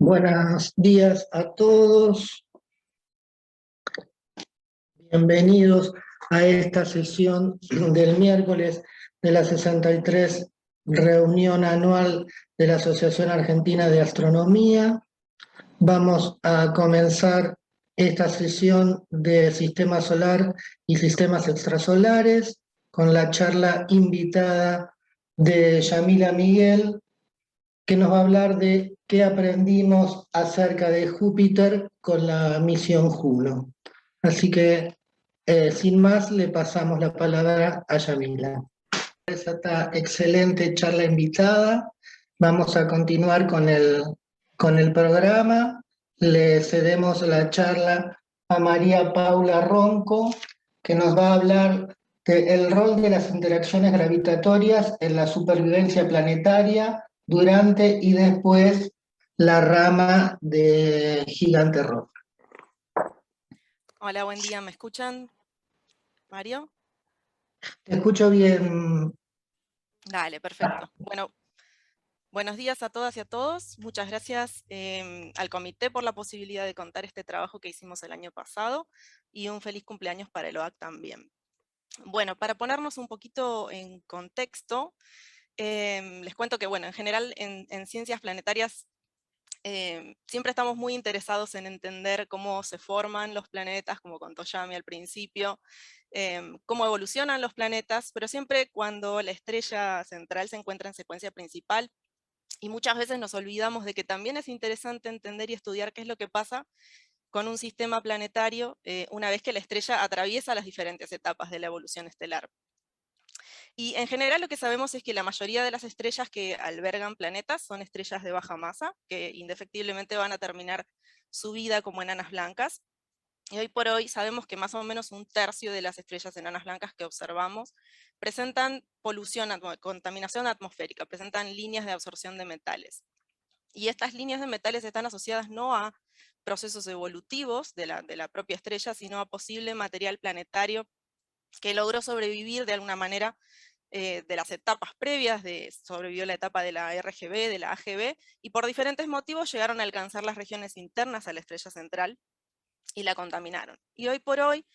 Buenos días a todos, bienvenidos a esta sesión del miércoles de la 63 reunión anual de la Asociación Argentina de Astronomía. Vamos a comenzar esta sesión de Sistema Solar y Sistemas Extrasolares con la charla invitada de Yamila Miguel, que nos va a hablar de qué aprendimos acerca de Júpiter con la misión Juno. Así que, sin más, le pasamos la palabra a Yamila. Esta excelente charla invitada. Vamos a continuar con el programa. Le cedemos la charla a María Paula Ronco, que nos va a hablar del rol de las interacciones gravitatorias en la supervivencia planetaria durante y después la rama de Gigante Roja. Hola, buen día. ¿Me escuchan, Mario? Te escucho bien. Dale, perfecto. Bueno, buenos días a todas y a todos. Muchas gracias al comité por la posibilidad de contar este trabajo que hicimos el año pasado y un feliz cumpleaños para el OAC también. Bueno, para ponernos un poquito en contexto, les cuento que, bueno, en general en ciencias planetarias siempre estamos muy interesados en entender cómo se forman los planetas, como contó Yami al principio, cómo evolucionan los planetas, pero siempre cuando la estrella central se encuentra en secuencia principal, y muchas veces nos olvidamos de que también es interesante entender y estudiar qué es lo que pasa con un sistema planetario una vez que la estrella atraviesa las diferentes etapas de la evolución estelar. Y en general lo que sabemos es que la mayoría de las estrellas que albergan planetas son estrellas de baja masa, que indefectiblemente van a terminar su vida como enanas blancas. Y hoy por hoy sabemos que más o menos un tercio de las estrellas enanas blancas que observamos presentan polución, contaminación atmosférica, presentan líneas de absorción de metales. Y estas líneas de metales están asociadas no a procesos evolutivos de la propia estrella, sino a posible material planetario que logró sobrevivir de alguna manera de las etapas previas, sobrevivió la etapa de la RGB, de la AGB, y por diferentes motivos llegaron a alcanzar las regiones internas a la estrella central y la contaminaron. Y hoy por hoy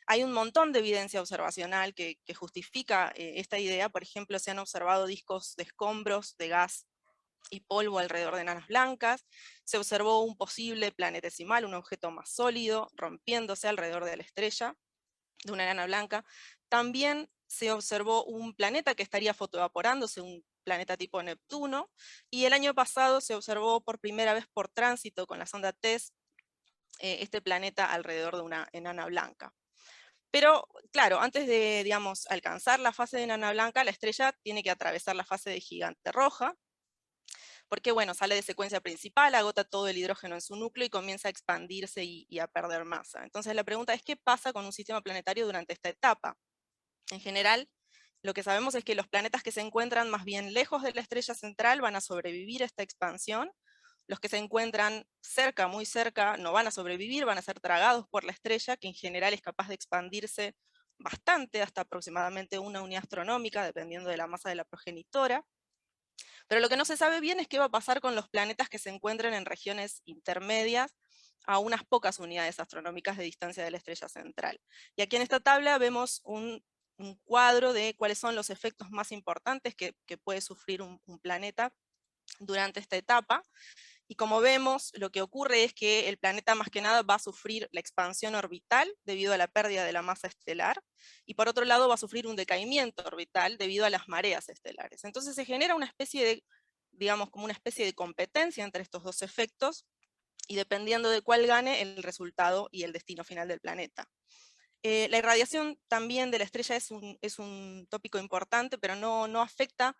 hay un montón de evidencia observacional que justifica esta idea. Por ejemplo, se han observado discos de escombros de gas y polvo alrededor de enanas blancas, se observó un posible planetesimal, un objeto más sólido, rompiéndose alrededor de la estrella, de una enana blanca. También se observó un planeta que estaría fotoevaporándose, un planeta tipo Neptuno, y el año pasado se observó por primera vez por tránsito con la sonda TESS este planeta alrededor de una enana blanca. Pero, claro, antes de, digamos, alcanzar la fase de enana blanca, la estrella tiene que atravesar la fase de gigante roja, porque, bueno, sale de secuencia principal, agota todo el hidrógeno en su núcleo y comienza a expandirse y a perder masa. Entonces la pregunta es, ¿qué pasa con un sistema planetario durante esta etapa? En general, lo que sabemos es que los planetas que se encuentran más bien lejos de la estrella central van a sobrevivir a esta expansión. Los que se encuentran cerca, muy cerca, no van a sobrevivir, van a ser tragados por la estrella, que en general es capaz de expandirse bastante, hasta aproximadamente 1 unidad astronómica, dependiendo de la masa de la progenitora. Pero lo que no se sabe bien es qué va a pasar con los planetas que se encuentren en regiones intermedias a unas pocas unidades astronómicas de distancia de la estrella central. Y aquí en esta tabla vemos un cuadro de cuáles son los efectos más importantes que puede sufrir un planeta durante esta etapa. Y como vemos, lo que ocurre es que el planeta más que nada va a sufrir la expansión orbital debido a la pérdida de la masa estelar, y por otro lado va a sufrir un decaimiento orbital debido a las mareas estelares. Entonces se genera una especie de, digamos, como una especie de competencia entre estos dos efectos, y dependiendo de cuál gane, el resultado y el destino final del planeta. La irradiación también de la estrella es un tópico importante, pero no afecta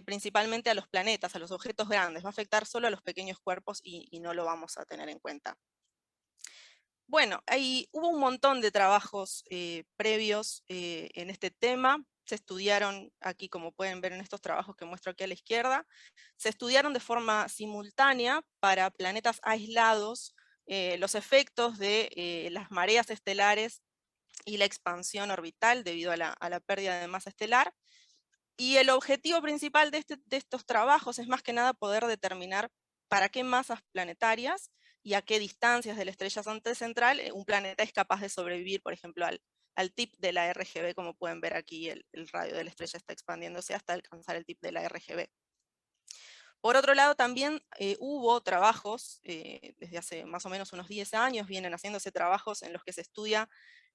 principalmente a los planetas, a los objetos grandes, va a afectar solo a los pequeños cuerpos y no lo vamos a tener en cuenta. Bueno, hubo un montón de trabajos previos en este tema. Se estudiaron aquí, como pueden ver en estos trabajos que muestro aquí a la izquierda, se estudiaron de forma simultánea para planetas aislados los efectos de las mareas estelares y la expansión orbital debido a la pérdida de masa estelar. Y el objetivo principal de estos trabajos es más que nada poder determinar para qué masas planetarias y a qué distancias de la estrella central un planeta es capaz de sobrevivir, por ejemplo, al tip de la RGB, como pueden ver aquí, el radio de la estrella está expandiéndose hasta alcanzar el tip de la RGB. Por otro lado, también hubo trabajos, desde hace más o menos unos 10 años, vienen haciéndose trabajos en los que se estudia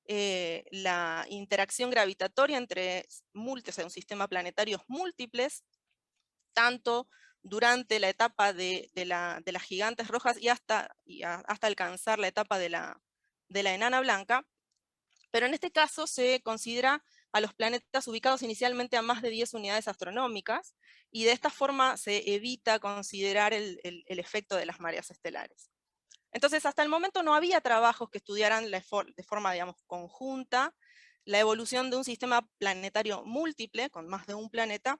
la interacción gravitatoria entre o sea, un sistema planetarios múltiples, tanto durante la etapa de las gigantes rojas y hasta alcanzar la etapa de la enana blanca. Pero en este caso se considera a los planetas ubicados inicialmente a más de 10 unidades astronómicas, y de esta forma se evita considerar el efecto de las mareas estelares. Entonces, hasta el momento no había trabajos que estudiaran de forma, digamos, conjunta la evolución de un sistema planetario múltiple, con más de un planeta,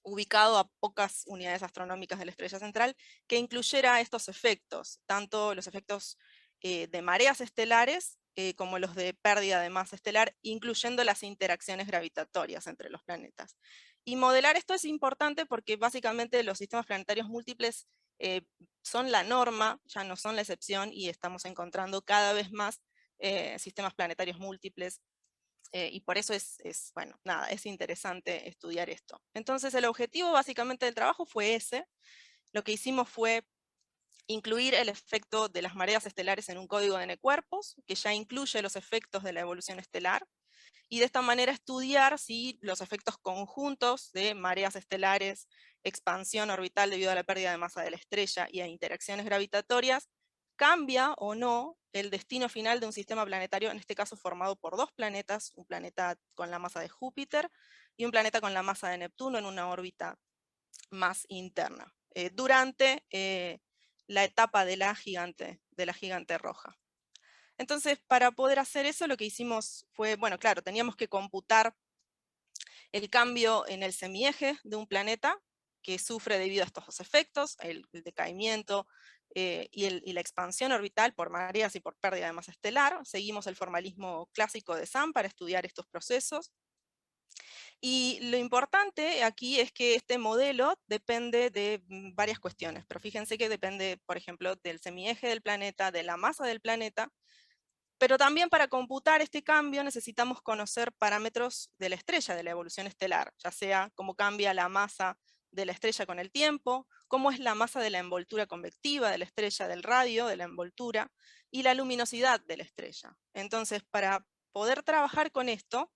ubicado a pocas unidades astronómicas de la estrella central, que incluyera estos efectos, tanto los efectos de mareas estelares como los de pérdida de masa estelar, incluyendo las interacciones gravitatorias entre los planetas. Y modelar esto es importante porque básicamente los sistemas planetarios múltiples son la norma, ya no son la excepción, y estamos encontrando cada vez más sistemas planetarios múltiples. Y por eso bueno, nada, es interesante estudiar esto. Entonces el objetivo básicamente del trabajo fue ese. Lo que hicimos fue incluir el efecto de las mareas estelares en un código de N-cuerpos, que ya incluye los efectos de la evolución estelar, y de esta manera estudiar si los efectos conjuntos de mareas estelares, expansión orbital debido a la pérdida de masa de la estrella y a interacciones gravitatorias, cambia o no el destino final de un sistema planetario, en este caso formado por dos planetas, un planeta con la masa de Júpiter y un planeta con la masa de Neptuno en una órbita más interna, durante la etapa de la gigante roja. Entonces, para poder hacer eso, lo que hicimos fue, bueno, claro, teníamos que computar el cambio en el semieje de un planeta que sufre debido a estos dos efectos, el decaimiento y la expansión orbital por mareas y por pérdida de masa estelar. Seguimos el formalismo clásico de SAM para estudiar estos procesos. Y lo importante aquí es que este modelo depende de varias cuestiones, pero fíjense que depende, por ejemplo, del semieje del planeta, de la masa del planeta, pero también para computar este cambio necesitamos conocer parámetros de la estrella, de la evolución estelar, ya sea cómo cambia la masa de la estrella con el tiempo, cómo es la masa de la envoltura convectiva de la estrella, del radio, de la envoltura, y la luminosidad de la estrella. Entonces, para poder trabajar con esto,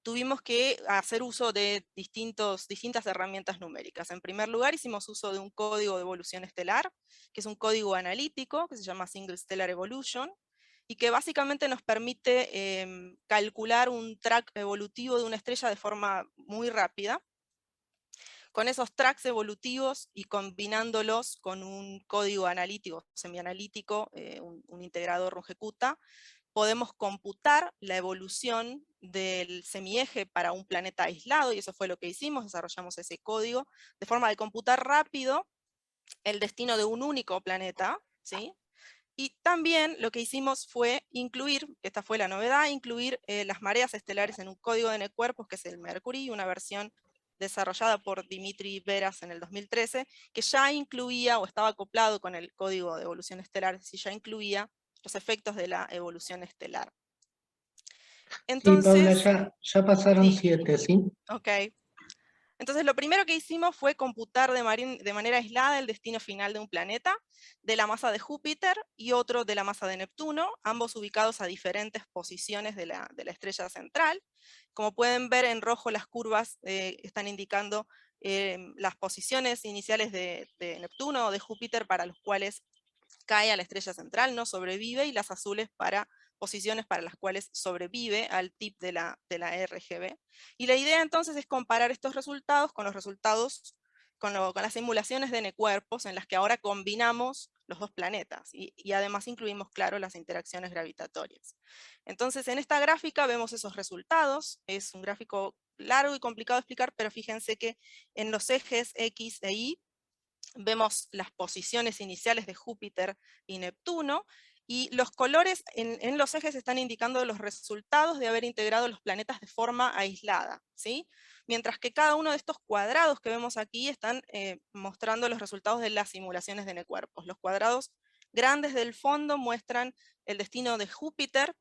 tuvimos que hacer uso de distintas herramientas numéricas. En primer lugar, hicimos uso de un código de evolución estelar, que es un código analítico, que se llama Single Stellar Evolution, y que básicamente nos permite calcular un track evolutivo de una estrella de forma muy rápida. Con esos tracks evolutivos y combinándolos con un código analítico, semianalítico, un integrador Runge-Kutta, podemos computar la evolución del semieje para un planeta aislado, y eso fue lo que hicimos, desarrollamos ese código, de forma de computar rápido el destino de un único planeta, ¿sí? Y también lo que hicimos fue incluir, esta fue la novedad, incluir las mareas estelares en un código de N-cuerpos, que es el Mercury, una versión desarrollada por Dimitri Veras en el 2013, que ya incluía, o estaba acoplado con el código de evolución estelar, es decir, ya incluía los efectos de la evolución estelar. Sí, Paula, Entonces, ya pasaron sí, 7, ¿sí? ok. Entonces lo primero que hicimos fue computar de manera aislada el destino final de un planeta, de la masa de Júpiter y otro de la masa de Neptuno, ambos ubicados a diferentes posiciones de la estrella central. Como pueden ver en rojo, las curvas están indicando las posiciones iniciales de Neptuno o de Júpiter para los cuales cae a la estrella central, no sobrevive, y las azules para posiciones para las cuales sobrevive al tip de la RGB. Y la idea entonces es comparar estos resultados con los resultados, con las simulaciones de N-cuerpos, en las que ahora combinamos los dos planetas, y además incluimos, claro, las interacciones gravitatorias. Entonces en esta gráfica vemos esos resultados, es un gráfico largo y complicado de explicar, pero fíjense que en los ejes X e Y vemos las posiciones iniciales de Júpiter y Neptuno, y los colores en los ejes están indicando los resultados de haber integrado los planetas de forma aislada, ¿sí? Mientras que cada uno de estos cuadrados que vemos aquí están mostrando los resultados de las simulaciones de necuerpos. Los cuadrados grandes del fondo muestran el destino de Júpiter,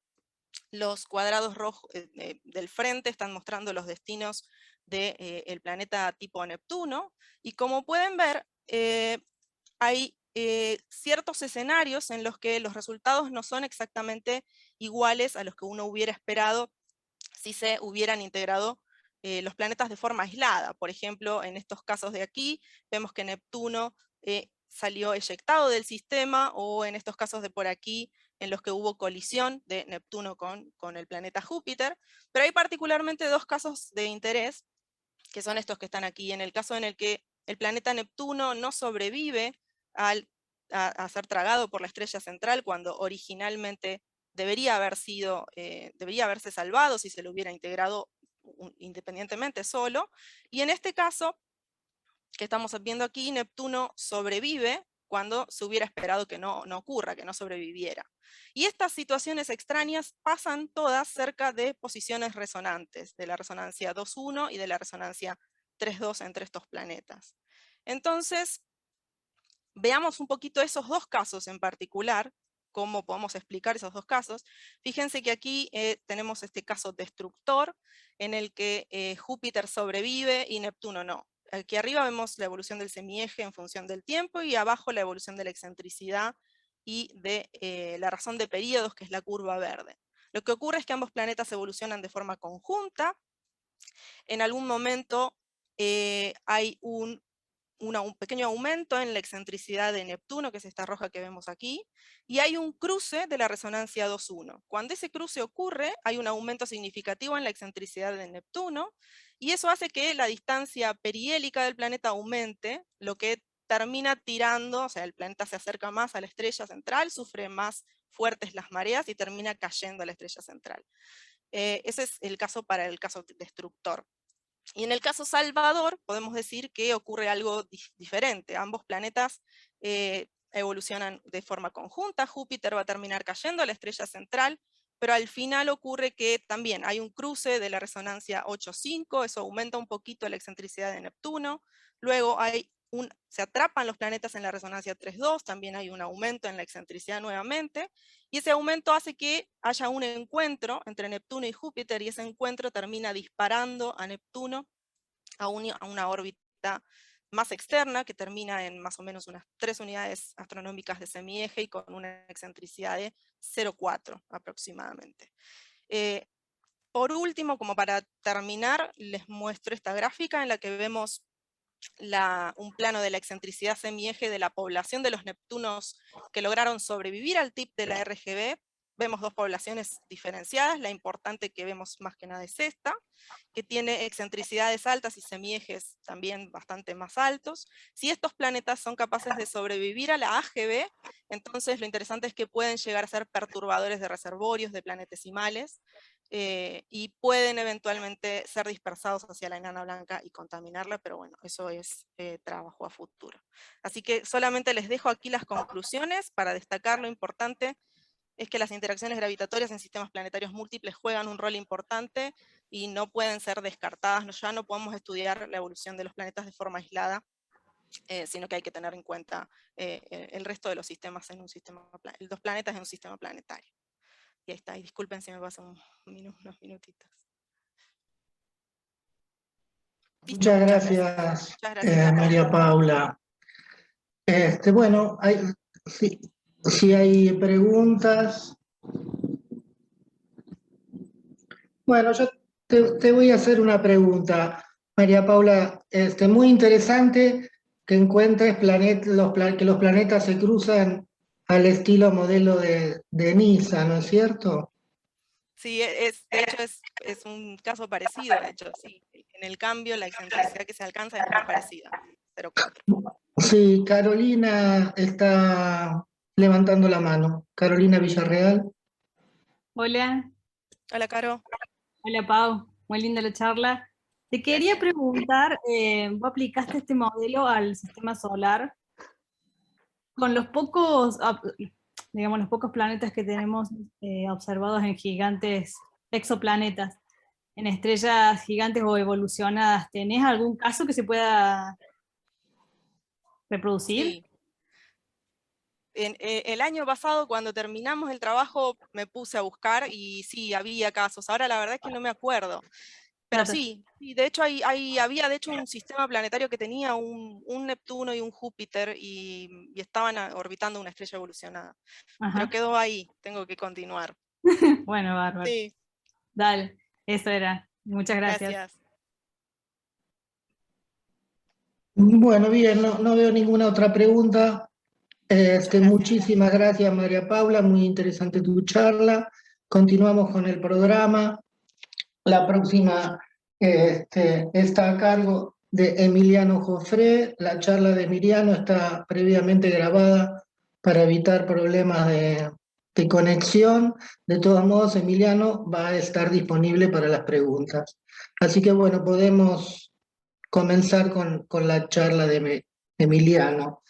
los cuadrados rojos del frente están mostrando los destinos del planeta tipo Neptuno, y como pueden ver, hay ciertos escenarios en los que los resultados no son exactamente iguales a los que uno hubiera esperado si se hubieran integrado los planetas de forma aislada. Por ejemplo, en estos casos de aquí, vemos que Neptuno salió eyectado del sistema, o en estos casos de por aquí, en los que hubo colisión de Neptuno con el planeta Júpiter. Pero hay particularmente dos casos de interés, que son estos que están aquí. En el caso en el que el planeta Neptuno no sobrevive a ser tragado por la estrella central, cuando originalmente debería haberse salvado si se lo hubiera integrado independientemente solo. Y en este caso, que estamos viendo aquí, Neptuno sobrevive cuando se hubiera esperado que no ocurra, que no sobreviviera. Y estas situaciones extrañas pasan todas cerca de posiciones resonantes, de la resonancia 2.1 y de la resonancia 3.2 entre estos planetas. Entonces, veamos un poquito esos dos casos en particular, cómo podemos explicar esos dos casos. Fíjense que aquí tenemos este caso destructor, en el que Júpiter sobrevive y Neptuno no. Aquí arriba vemos la evolución del semieje en función del tiempo, y abajo la evolución de la excentricidad y de la razón de períodos, que es la curva verde. Lo que ocurre es que ambos planetas evolucionan de forma conjunta. En algún momento hay un pequeño aumento en la excentricidad de Neptuno, que es esta roja que vemos aquí, y hay un cruce de la resonancia 2.1. Cuando ese cruce ocurre, hay un aumento significativo en la excentricidad de Neptuno, y eso hace que la distancia perihélica del planeta aumente, lo que termina tirando, o sea, el planeta se acerca más a la estrella central, sufre más fuertes las mareas y termina cayendo a la estrella central. Ese es el caso para el caso destructor. Y en el caso salvador, podemos decir que ocurre algo diferente. Ambos planetas evolucionan de forma conjunta. Júpiter va a terminar cayendo a la estrella central, pero al final ocurre que también hay un cruce de la resonancia 8.5, eso aumenta un poquito la excentricidad de Neptuno. Luego se atrapan los planetas en la resonancia 3.2, también hay un aumento en la excentricidad nuevamente, y ese aumento hace que haya un encuentro entre Neptuno y Júpiter, y ese encuentro termina disparando a Neptuno a una órbita más externa, que termina en más o menos unas 3 unidades astronómicas de semieje y con una excentricidad de 0,4 aproximadamente. Por último, como para terminar, les muestro esta gráfica en la que vemos un plano de la excentricidad semieje de la población de los Neptunos que lograron sobrevivir al TIP de la RGB. Vemos dos poblaciones diferenciadas. La importante que vemos más que nada es esta, que tiene excentricidades altas y semiejes también bastante más altos. Si estos planetas son capaces de sobrevivir a la AGB, entonces lo interesante es que pueden llegar a ser perturbadores de reservorios, de planetesimales, y pueden eventualmente ser dispersados hacia la enana blanca y contaminarla, pero bueno, eso es trabajo a futuro. Así que solamente les dejo aquí las conclusiones para destacar lo importante es que las interacciones gravitatorias en sistemas planetarios múltiples juegan un rol importante y no pueden ser descartadas. Ya no podemos estudiar la evolución de los planetas de forma aislada, sino que hay que tener en cuenta el resto de los sistemas en un sistema, los planetas en un sistema planetario. Y ahí está, y disculpen si me pasan unos minutitos. Listo, Muchas gracias, muchas gracias María Paula. Bueno, si hay preguntas. Bueno, yo te voy a hacer una pregunta, María Paula. Muy interesante que encuentres que los planetas se cruzan al estilo modelo de NISA, ¿no es cierto? Sí, de hecho es un caso parecido, de hecho, sí. En el cambio, la excentricidad que se alcanza es muy parecida, 0,4. Sí, Carolina está levantando la mano. Carolina Villarreal. Hola, Hola, Caro. hola Pau, muy linda la charla. Te quería preguntar, vos aplicaste este modelo al sistema solar, con los pocos, digamos, los pocos planetas que tenemos observados en gigantes exoplanetas, en estrellas gigantes o evolucionadas, ¿tenés algún caso que se pueda reproducir? Sí. El año pasado, cuando terminamos el trabajo, me puse a buscar y sí, había casos. Ahora la verdad es que no me acuerdo. Pero Claro. sí, de hecho había de hecho un sistema planetario que tenía un Neptuno y un Júpiter y estaban orbitando una estrella evolucionada. Ajá. Pero quedó ahí, tengo que continuar. Bueno, bárbaro. Sí, Dale, eso era. Muchas gracias. gracias. Bueno, bien, no veo ninguna otra pregunta. Gracias. Muchísimas gracias, María Paula, muy interesante tu charla. Continuamos con el programa. La próxima está a cargo de Emiliano Jofré. La charla de Emiliano está previamente grabada para evitar problemas de conexión. De todos modos, Emiliano va a estar disponible para las preguntas. Así que bueno, podemos comenzar con la charla de Emiliano.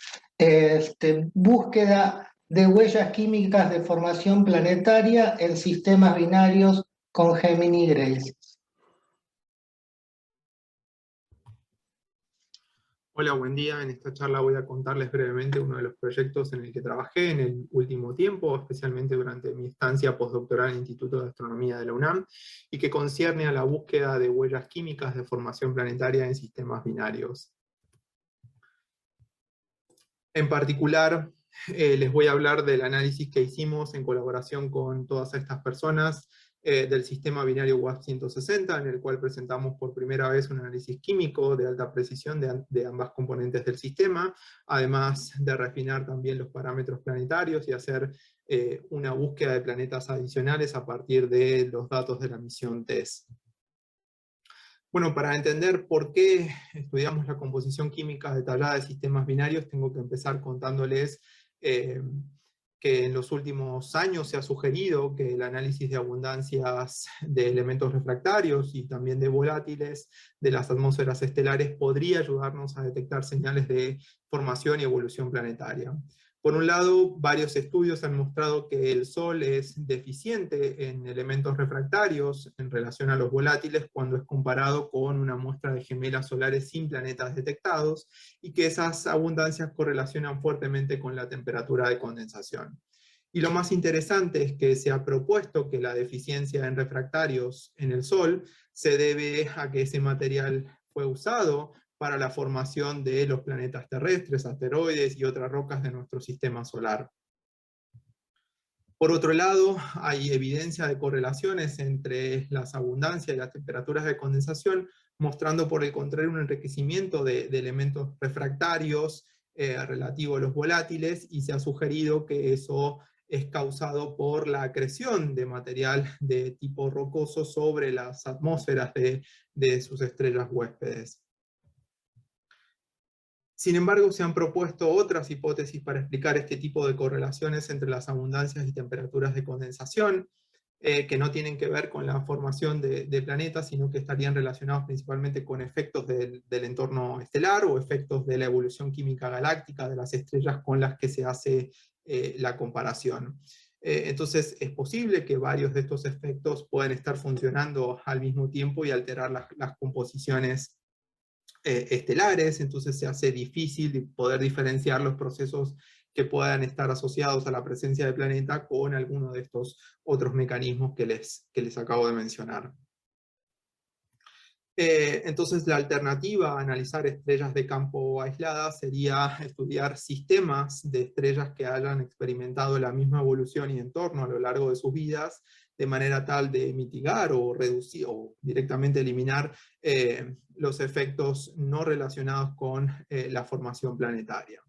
Búsqueda de huellas químicas de formación planetaria en sistemas binarios con Gemini Grace. Hola, buen día. En esta charla voy a contarles brevemente uno de los proyectos en el que trabajé en el último tiempo, especialmente durante mi estancia postdoctoral en el Instituto de Astronomía de la UNAM, y que concierne a la búsqueda de huellas químicas de formación planetaria en sistemas binarios. En particular, les voy a hablar del análisis que hicimos en colaboración con todas estas personas del sistema binario WASP 160, en el cual presentamos por primera vez un análisis químico de alta precisión de ambas componentes del sistema, además de refinar también los parámetros planetarios y hacer una búsqueda de planetas adicionales a partir de los datos de la misión TESS. Bueno, para entender por qué estudiamos la composición química detallada de sistemas binarios, tengo que empezar contándoles que en los últimos años se ha sugerido que el análisis de abundancias de elementos refractarios y también de volátiles de las atmósferas estelares podría ayudarnos a detectar señales de formación y evolución planetaria. Por un lado, varios estudios han mostrado que el Sol es deficiente en elementos refractarios en relación a los volátiles cuando es comparado con una muestra de gemelas solares sin planetas detectados, y que esas abundancias correlacionan fuertemente con la temperatura de condensación. Y lo más interesante es que se ha propuesto que la deficiencia en refractarios en el Sol se debe a que ese material fue usado para la formación de los planetas terrestres, asteroides y otras rocas de nuestro sistema solar. Por otro lado, hay evidencia de correlaciones entre las abundancias y las temperaturas de condensación, mostrando por el contrario un enriquecimiento de elementos refractarios relativo a los volátiles, y se ha sugerido que eso es causado por la acreción de material de tipo rocoso sobre las atmósferas de sus estrellas huéspedes. Sin embargo, se han propuesto otras hipótesis para explicar este tipo de correlaciones entre las abundancias y temperaturas de condensación, que no tienen que ver con la formación de planetas, sino que estarían relacionados principalmente con efectos del entorno estelar o efectos de la evolución química galáctica de las estrellas con las que se hace la comparación. Entonces es posible que varios de estos efectos puedan estar funcionando al mismo tiempo y alterar las composiciones estelares, entonces se hace difícil poder diferenciar los procesos que puedan estar asociados a la presencia del planeta con alguno de estos otros mecanismos que les acabo de mencionar. Entonces la alternativa a analizar estrellas de campo aisladas sería estudiar sistemas de estrellas que hayan experimentado la misma evolución y entorno a lo largo de sus vidas, de manera tal de mitigar o reducir o directamente eliminar los efectos no relacionados con la formación planetaria.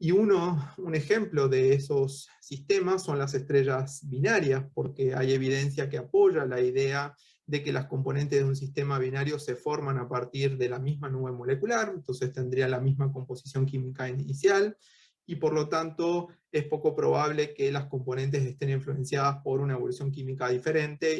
Y un ejemplo de esos sistemas son las estrellas binarias, porque hay evidencia que apoya la idea de que las componentes de un sistema binario se forman a partir de la misma nube molecular, entonces tendría la misma composición química inicial, y por lo tanto es poco probable que las componentes estén influenciadas por una evolución química diferente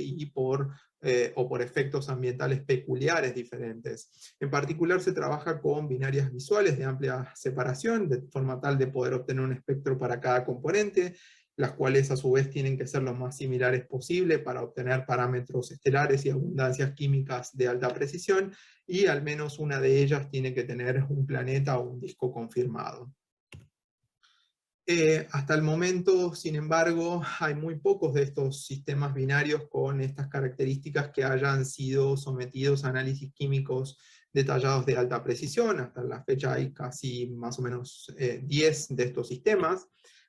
o por efectos ambientales peculiares diferentes. En particular se trabaja con binarias visuales de amplia separación, de forma tal de poder obtener un espectro para cada componente, las cuales a su vez tienen que ser lo más similares posible para obtener parámetros estelares y abundancias químicas de alta precisión, y al menos una de ellas tiene que tener un planeta o un disco confirmado. Hasta el momento, sin embargo, hay muy pocos de estos sistemas binarios con estas características que hayan sido sometidos a análisis químicos detallados de alta precisión. Hasta la fecha hay casi más o menos 10 de estos sistemas.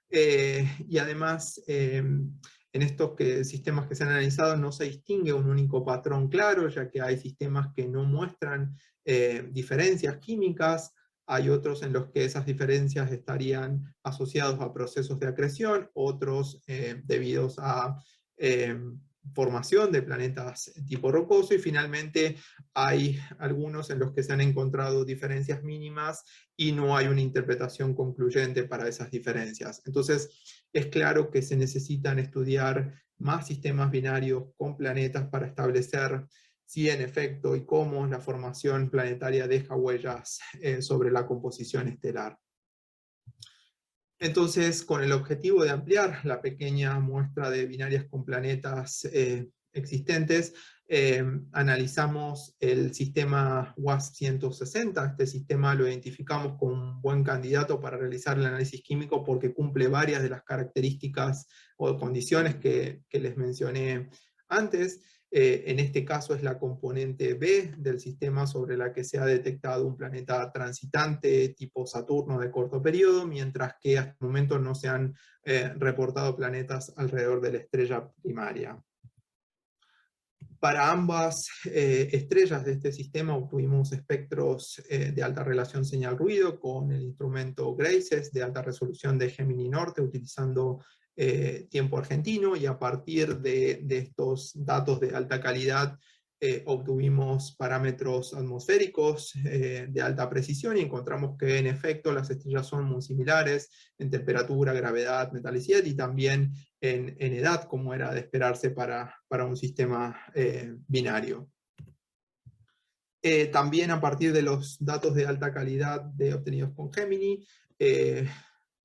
Y además, en estos sistemas que se han analizado no se distingue un único patrón claro, ya que hay sistemas que no muestran diferencias químicas, hay otros en los que esas diferencias estarían asociados a procesos de acreción, otros debidos a formación de planetas tipo rocoso, y finalmente hay algunos en los que se han encontrado diferencias mínimas y no hay una interpretación concluyente para esas diferencias. Entonces, es claro que se necesitan estudiar más sistemas binarios con planetas para establecer si en efecto y cómo la formación planetaria deja huellas sobre la composición estelar. Entonces, con el objetivo de ampliar la pequeña muestra de binarias con planetas existentes, analizamos el sistema WASP 160. Este sistema lo identificamos como un buen candidato para realizar el análisis químico porque cumple varias de las características o condiciones que les mencioné antes. En este caso es la componente B del sistema sobre la que se ha detectado un planeta transitante tipo Saturno de corto periodo, mientras que hasta el momento no se han reportado planetas alrededor de la estrella primaria. Para ambas estrellas de este sistema obtuvimos espectros de alta relación señal-ruido con el instrumento GRACES de alta resolución de Gemini Norte, utilizando tiempo argentino, y a partir de estos datos de alta calidad obtuvimos parámetros atmosféricos de alta precisión, y encontramos que en efecto las estrellas son muy similares en temperatura, gravedad, metalicidad, y también en edad, como era de esperarse para un sistema binario. También a partir de los datos de alta calidad obtenidos con Gemini,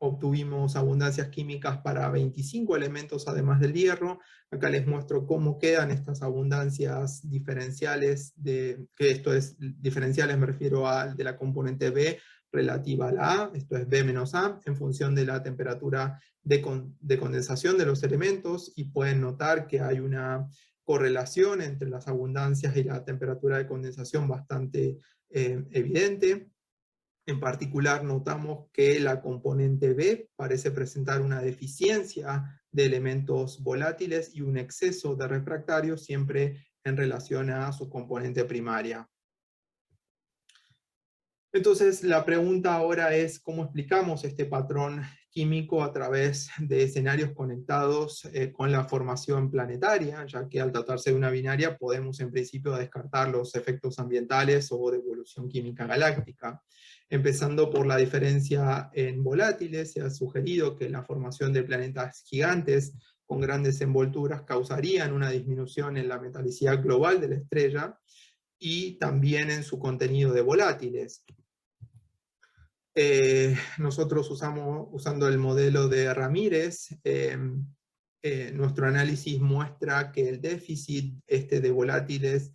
obtuvimos abundancias químicas para 25 elementos además del hierro. Acá les muestro cómo quedan estas abundancias diferenciales, que esto es diferenciales, me refiero al de la componente B relativa a la A, esto es B menos A, en función de la temperatura de condensación de los elementos, y pueden notar que hay una correlación entre las abundancias y la temperatura de condensación bastante evidente. En particular notamos que la componente B parece presentar una deficiencia de elementos volátiles y un exceso de refractarios, siempre en relación a su componente primaria. Entonces la pregunta ahora es cómo explicamos este patrón químico a través de escenarios conectados con la formación planetaria, ya que al tratarse de una binaria podemos en principio descartar los efectos ambientales o de evolución química galáctica. Empezando por la diferencia en volátiles, se ha sugerido que la formación de planetas gigantes con grandes envolturas causarían una disminución en la metalicidad global de la estrella y también en su contenido de volátiles. Nosotros usando el modelo de Ramírez, nuestro análisis muestra que el déficit de volátiles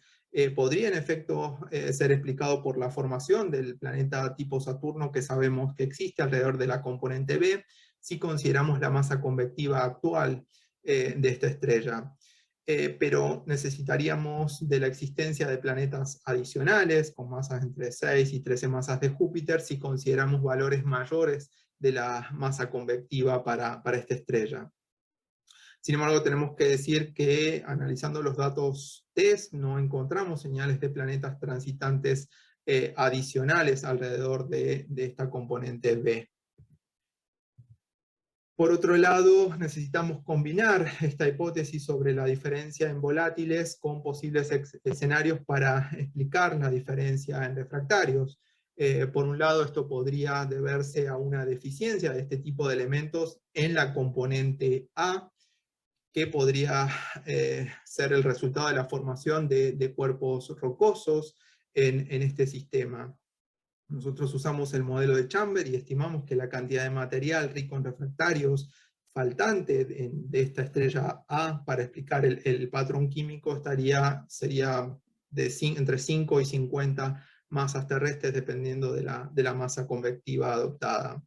podría en efecto ser explicado por la formación del planeta tipo Saturno que sabemos que existe alrededor de la componente B, si consideramos la masa convectiva actual de esta estrella. Pero necesitaríamos de la existencia de planetas adicionales, con masas entre 6 y 13 masas de Júpiter, si consideramos valores mayores de la masa convectiva para esta estrella. Sin embargo, tenemos que decir que analizando los datos TESS no encontramos señales de planetas transitantes adicionales alrededor de esta componente B. Por otro lado, necesitamos combinar esta hipótesis sobre la diferencia en volátiles con posibles escenarios para explicar la diferencia en refractarios. Por un lado, esto podría deberse a una deficiencia de este tipo de elementos en la componente A, que podría ser el resultado de la formación de cuerpos rocosos en este sistema. Nosotros usamos el modelo de Chamber y estimamos que la cantidad de material rico en refractarios faltante de esta estrella A para explicar el patrón químico sería entre 5 y 50 masas terrestres, dependiendo de la masa convectiva adoptada.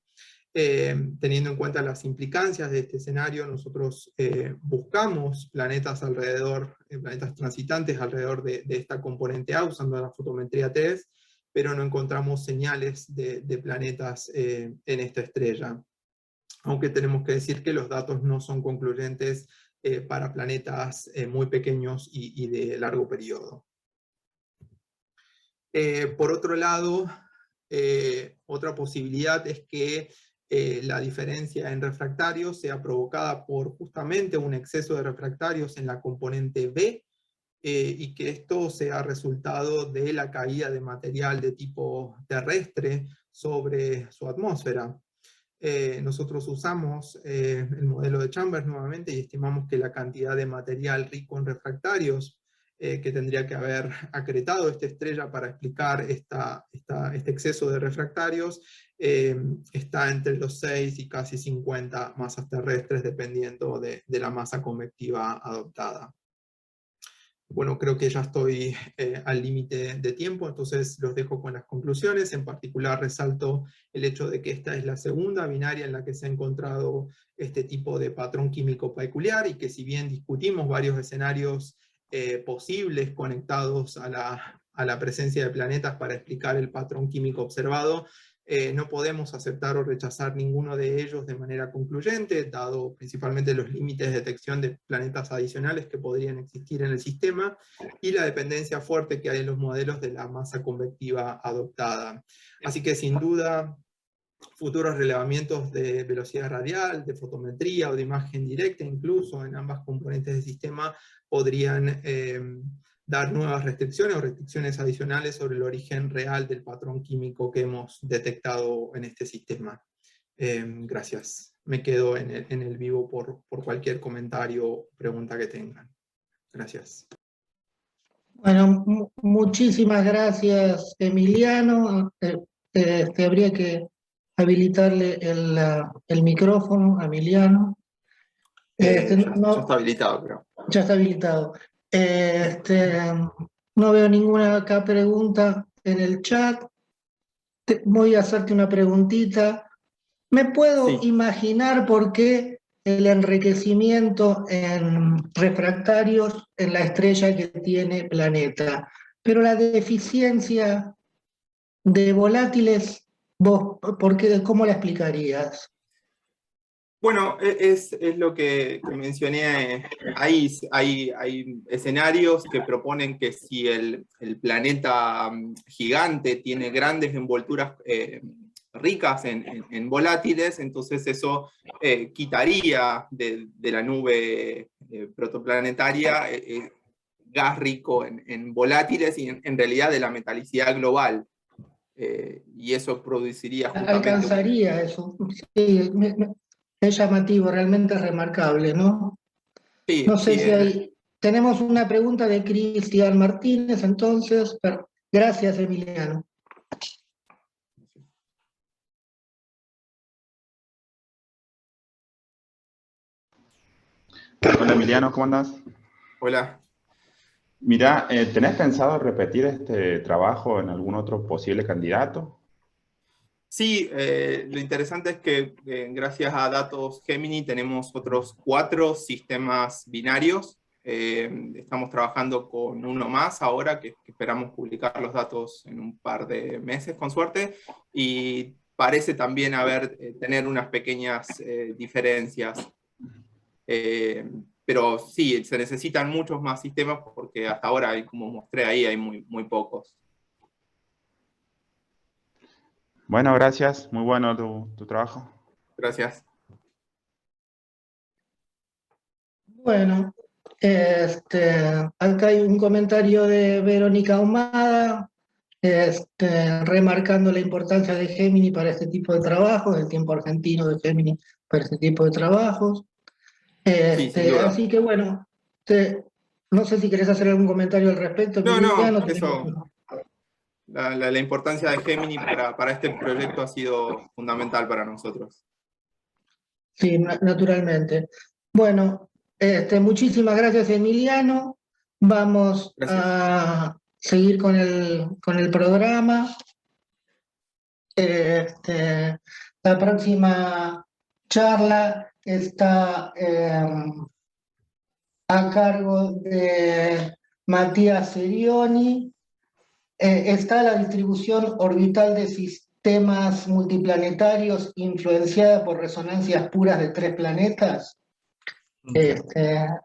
Teniendo en cuenta las implicancias de este escenario, nosotros buscamos planetas planetas transitantes alrededor de esta componente A usando la fotometría 3, pero no encontramos señales de planetas en esta estrella. Aunque tenemos que decir que los datos no son concluyentes para planetas muy pequeños y de largo periodo. Por otro lado, otra posibilidad es que la diferencia en refractarios sea provocada por justamente un exceso de refractarios en la componente B, y que esto sea resultado de la caída de material de tipo terrestre sobre su atmósfera. Nosotros usamos el modelo de Chambers nuevamente y estimamos que la cantidad de material rico en refractarios que tendría que haber acretado esta estrella para explicar este exceso de refractarios está entre los 6 y casi 50 masas terrestres, dependiendo de la masa convectiva adoptada. Bueno, creo que ya estoy al límite de tiempo, entonces los dejo con las conclusiones. En particular resalto el hecho de que esta es la segunda binaria en la que se ha encontrado este tipo de patrón químico peculiar, y que si bien discutimos varios escenarios posibles conectados a la presencia de planetas para explicar el patrón químico observado, no podemos aceptar o rechazar ninguno de ellos de manera concluyente, dado principalmente los límites de detección de planetas adicionales que podrían existir en el sistema, y la dependencia fuerte que hay en los modelos de la masa convectiva adoptada. Así que sin duda, futuros relevamientos de velocidad radial, de fotometría o de imagen directa, incluso en ambas componentes del sistema, podrían dar nuevas restricciones o restricciones adicionales sobre el origen real del patrón químico que hemos detectado en este sistema. Gracias. Me quedo en el vivo por cualquier comentario o pregunta que tengan. Gracias. Bueno, muchísimas gracias, Emiliano. Habría que habilitarle el micrófono a Emiliano. Ya está habilitado, creo. Ya está habilitado. No veo ninguna acá pregunta en el chat. Voy a hacerte una preguntita. ¿Me puedo imaginar por qué el enriquecimiento en refractarios en la estrella que tiene planeta, pero la deficiencia de volátiles, vos, ¿cómo la explicarías? Bueno, es lo que mencioné ahí. Hay escenarios que proponen que si el planeta gigante tiene grandes envolturas ricas en volátiles, entonces eso quitaría de la nube protoplanetaria gas rico en volátiles y en realidad de la metalicidad global. Y eso produciría justamente... Alcanzaría eso. Sí, es llamativo, realmente es remarcable, ¿no? Sí, no sé sí, si hay... Tenemos una pregunta de Cristian Martínez, entonces. Gracias, Emiliano. Hola Emiliano, ¿cómo andás? Hola. Mira, ¿tenés pensado repetir este trabajo en algún otro posible candidato? Sí, lo interesante es que gracias a Datos Gemini tenemos otros 4 sistemas binarios. Estamos trabajando con uno más ahora, que esperamos publicar los datos en un par de meses, con suerte, y parece también tener unas pequeñas diferencias. Pero sí, se necesitan muchos más sistemas porque hasta ahora, como mostré ahí, hay muy pocos. Bueno, gracias. Muy bueno tu trabajo. Gracias. Bueno, acá hay un comentario de Verónica Ahumada. remarcando la importancia de Gemini para este tipo de trabajos, el tiempo argentino de Gemini para este tipo de trabajos. Sí, sin duda. Así que bueno, no sé si querés hacer algún comentario al respecto, No, Emiliano. eso, la importancia de Gemini para este proyecto ha sido fundamental para nosotros. Sí, naturalmente. Bueno, muchísimas gracias, Emiliano. Vamos a seguir con el programa. La próxima charla está a cargo de Matías Serioni. Está la distribución orbital de sistemas multiplanetarios influenciada por resonancias puras de 3 planetas.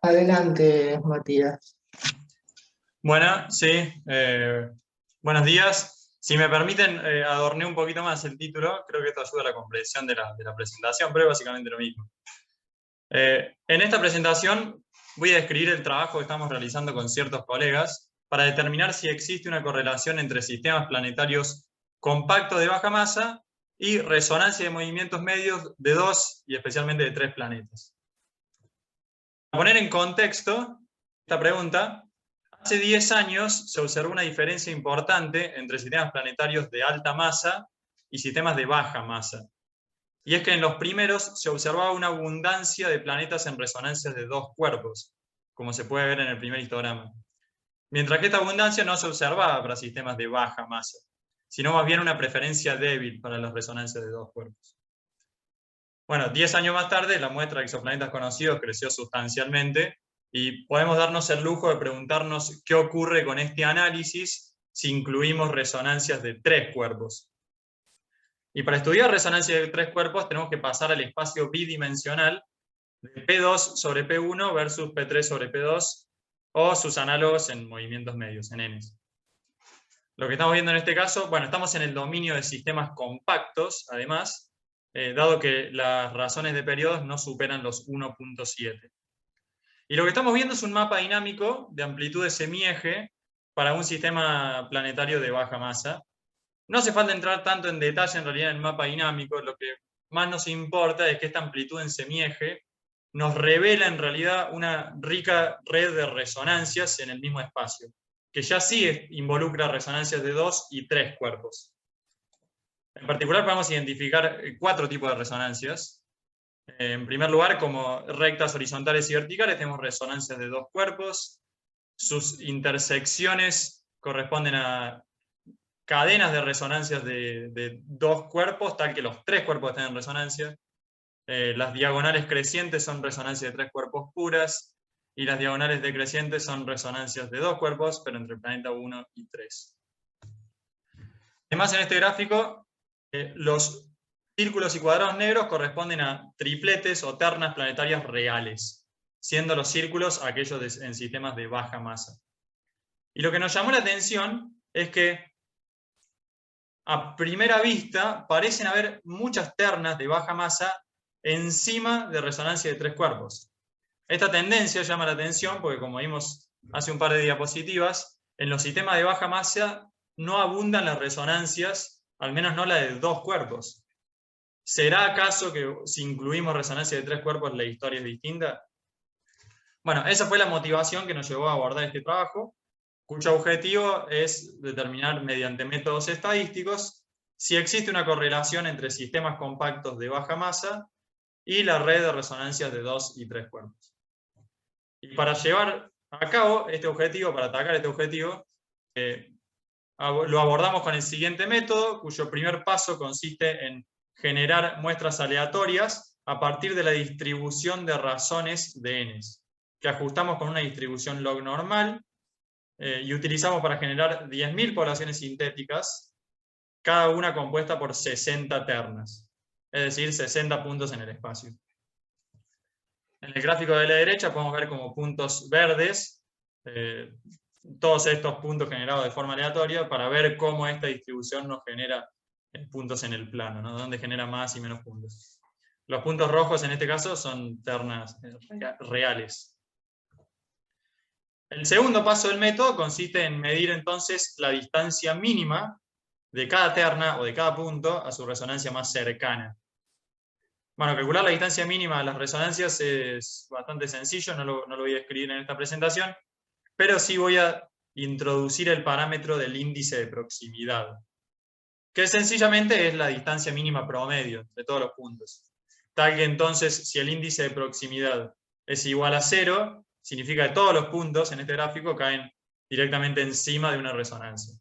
Adelante, Matías. Bueno, sí. Buenos días. Si me permiten, adorné un poquito más el título. Creo que esto ayuda a la comprensión de la presentación, pero es básicamente lo mismo. En esta presentación voy a describir el trabajo que estamos realizando con ciertos colegas para determinar si existe una correlación entre sistemas planetarios compactos de baja masa y resonancia de movimientos medios de 2 y especialmente de 3 planetas. Para poner en contexto esta pregunta, hace 10 años se observó una diferencia importante entre sistemas planetarios de alta masa y sistemas de baja masa. Y es que en los primeros se observaba una abundancia de planetas en resonancias de 2 cuerpos, como se puede ver en el primer histograma. Mientras que esta abundancia no se observaba para sistemas de baja masa, sino más bien una preferencia débil para las resonancias de 2 cuerpos. Bueno, 10 años más tarde, la muestra de exoplanetas conocidos creció sustancialmente y podemos darnos el lujo de preguntarnos qué ocurre con este análisis si incluimos resonancias de 3 cuerpos. Y para estudiar resonancias de 3 cuerpos tenemos que pasar al espacio bidimensional de P2 sobre P1 versus P3 sobre P2 o sus análogos en movimientos medios, en N. Lo que estamos viendo en este caso, bueno, estamos en el dominio de sistemas compactos, además, dado que las razones de periodos no superan los 1.7. Y lo que estamos viendo es un mapa dinámico de amplitudes semieje para un sistema planetario de baja masa. No hace falta entrar tanto en detalle en realidad en el mapa dinámico, lo que más nos importa es que esta amplitud en semieje nos revela en realidad una rica red de resonancias en el mismo espacio, que ya sí involucra resonancias de 2 y 3 cuerpos. En particular podemos identificar 4 tipos de resonancias. En primer lugar, como rectas horizontales y verticales, tenemos resonancias de 2 cuerpos. Sus intersecciones corresponden a cadenas de resonancias de 2 cuerpos, tal que los 3 cuerpos estén en resonancia. Las diagonales crecientes son resonancias de 3 cuerpos puras, y las diagonales decrecientes son resonancias de 2 cuerpos, pero entre el planeta 1 y 3. Además, en este gráfico, los círculos y cuadrados negros corresponden a tripletes o ternas planetarias reales, siendo los círculos aquellos en sistemas de baja masa. Y lo que nos llamó la atención es que a primera vista parecen haber muchas ternas de baja masa encima de resonancia de 3 cuerpos. Esta tendencia llama la atención porque, como vimos hace un par de diapositivas, en los sistemas de baja masa no abundan las resonancias, al menos no la de 2 cuerpos. ¿Será acaso que si incluimos resonancia de 3 cuerpos la historia es distinta? Bueno, esa fue la motivación que nos llevó a abordar este trabajo, cuyo objetivo es determinar mediante métodos estadísticos si existe una correlación entre sistemas compactos de baja masa y la red de resonancias de 2 y 3 cuerpos. Y para llevar a cabo este objetivo, para atacar este objetivo, lo abordamos con el siguiente método, cuyo primer paso consiste en generar muestras aleatorias a partir de la distribución de razones de n, que ajustamos con una distribución log normal, y utilizamos para generar 10.000 poblaciones sintéticas, cada una compuesta por 60 ternas, es decir, 60 puntos en el espacio. En el gráfico de la derecha podemos ver como puntos verdes todos estos puntos generados de forma aleatoria para ver cómo esta distribución nos genera puntos en el plano, ¿no? Dónde genera más y menos puntos. Los puntos rojos en este caso son ternas reales. El segundo paso del método consiste en medir entonces la distancia mínima de cada terna o de cada punto a su resonancia más cercana. Bueno, calcular la distancia mínima de las resonancias es bastante sencillo, no lo voy a escribir en esta presentación, pero sí voy a introducir el parámetro del índice de proximidad, que sencillamente es la distancia mínima promedio de todos los puntos. Tal que entonces, si el índice de proximidad es igual a 0, significa que todos los puntos en este gráfico caen directamente encima de una resonancia.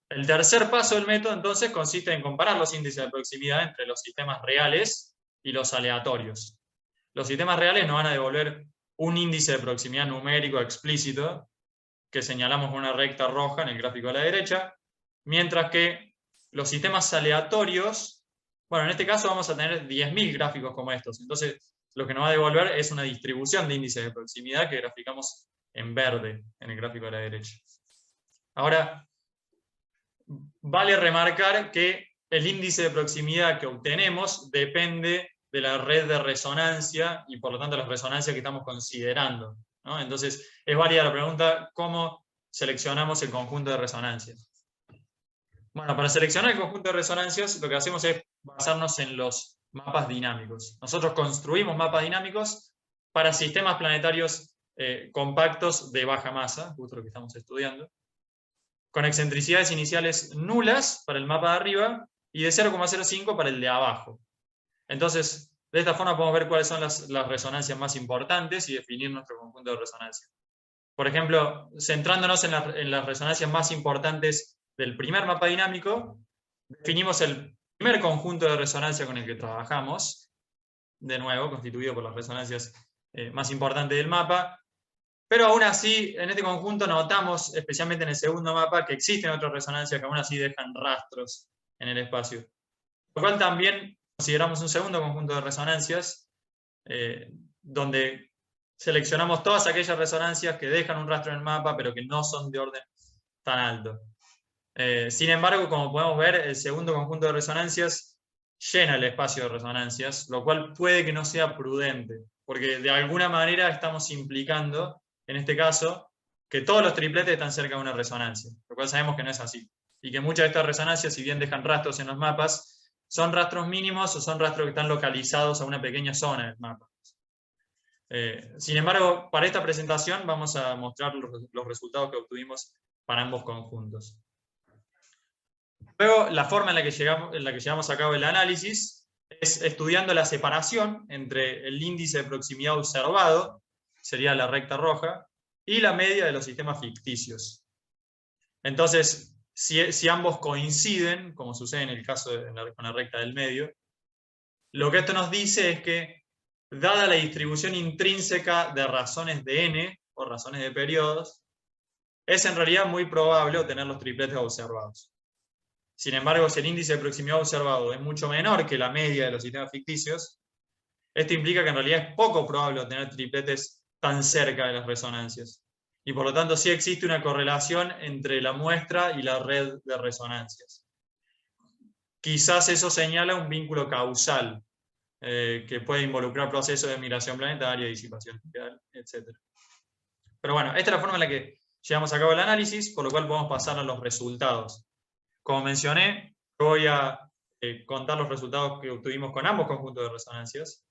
El tercer paso del método, entonces, consiste en comparar los índices de proximidad entre los sistemas reales y los aleatorios. Los sistemas reales nos van a devolver un índice de proximidad numérico explícito, que señalamos con una recta roja en el gráfico a la derecha, mientras que los sistemas aleatorios, bueno, en este caso vamos a tener 10.000 gráficos como estos, entonces lo que nos va a devolver es una distribución de índices de proximidad que graficamos en verde en el gráfico a la derecha. Ahora, vale remarcar que el índice de proximidad que obtenemos depende de la red de resonancia y por lo tanto las resonancias que estamos considerando, ¿no? Entonces, es válida la pregunta, ¿cómo seleccionamos el conjunto de resonancias? Bueno, para seleccionar el conjunto de resonancias, lo que hacemos es basarnos en los mapas dinámicos. Nosotros construimos mapas dinámicos para sistemas planetarios compactos de baja masa, justo lo que estamos estudiando, con excentricidades iniciales nulas para el mapa de arriba y de 0,05 para el de abajo. Entonces, de esta forma podemos ver cuáles son las resonancias más importantes y definir nuestro conjunto de resonancias. Por ejemplo, centrándonos en las resonancias más importantes del primer mapa dinámico, definimos el primer conjunto de resonancia con el que trabajamos, de nuevo, constituido por las resonancias más importantes del mapa, pero aún así, en este conjunto notamos, especialmente en el segundo mapa, que existen otras resonancias que aún así dejan rastros en el espacio. Lo cual también consideramos un segundo conjunto de resonancias, donde seleccionamos todas aquellas resonancias que dejan un rastro en el mapa, pero que no son de orden tan alto. Sin embargo, como podemos ver, el segundo conjunto de resonancias llena el espacio de resonancias, lo cual puede que no sea prudente, porque de alguna manera estamos implicando, en este caso, que todos los tripletes están cerca de una resonancia, lo cual sabemos que no es así. Y que muchas de estas resonancias, si bien dejan rastros en los mapas, son rastros mínimos o son rastros que están localizados a una pequeña zona del mapa. Sin embargo, para esta presentación vamos a mostrar los resultados que obtuvimos para ambos conjuntos. Luego, la forma en la que llevamos a cabo el análisis es estudiando la separación entre el índice de proximidad observado, sería la recta roja, y la media de los sistemas ficticios. Entonces, si ambos coinciden, como sucede en el caso con la recta del medio, lo que esto nos dice es que, dada la distribución intrínseca de razones de n, o razones de periodos, es en realidad muy probable obtener los tripletes observados. Sin embargo, si el índice de proximidad observado es mucho menor que la media de los sistemas ficticios, esto implica que en realidad es poco probable obtener tripletes tan cerca de las resonancias. Y por lo tanto sí existe una correlación entre la muestra y la red de resonancias. Quizás eso señala un vínculo causal, que puede involucrar procesos de migración planetaria, disipación nuclear, etc. Pero bueno, esta es la forma en la que llevamos a cabo el análisis, por lo cual podemos pasar a los resultados. Como mencioné, voy a contar los resultados que obtuvimos con ambos conjuntos de resonancias,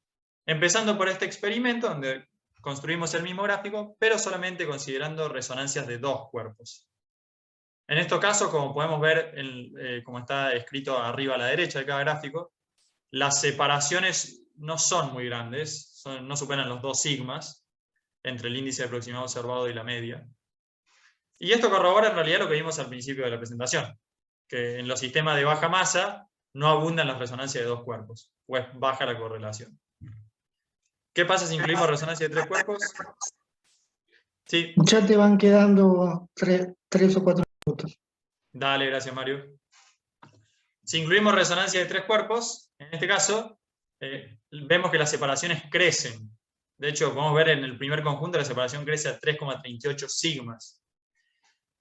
empezando por este experimento donde construimos el mismo gráfico, pero solamente considerando resonancias de dos cuerpos. En este caso, como podemos ver, como está escrito arriba a la derecha de cada gráfico, las separaciones no son muy grandes, no superan los 2 sigmas entre el índice de proximidad observado y la media. Y esto corrobora en realidad lo que vimos al principio de la presentación, que en los sistemas de baja masa no abundan las resonancias de dos cuerpos, pues baja la correlación. ¿Qué pasa si incluimos resonancia de 3 cuerpos? Sí. Ya te van quedando 3 o 4 minutos. Dale, gracias Mario. Si incluimos resonancia de 3 cuerpos, en este caso, vemos que las separaciones crecen. De hecho, podemos ver en el primer conjunto la separación crece a 3,38 sigmas.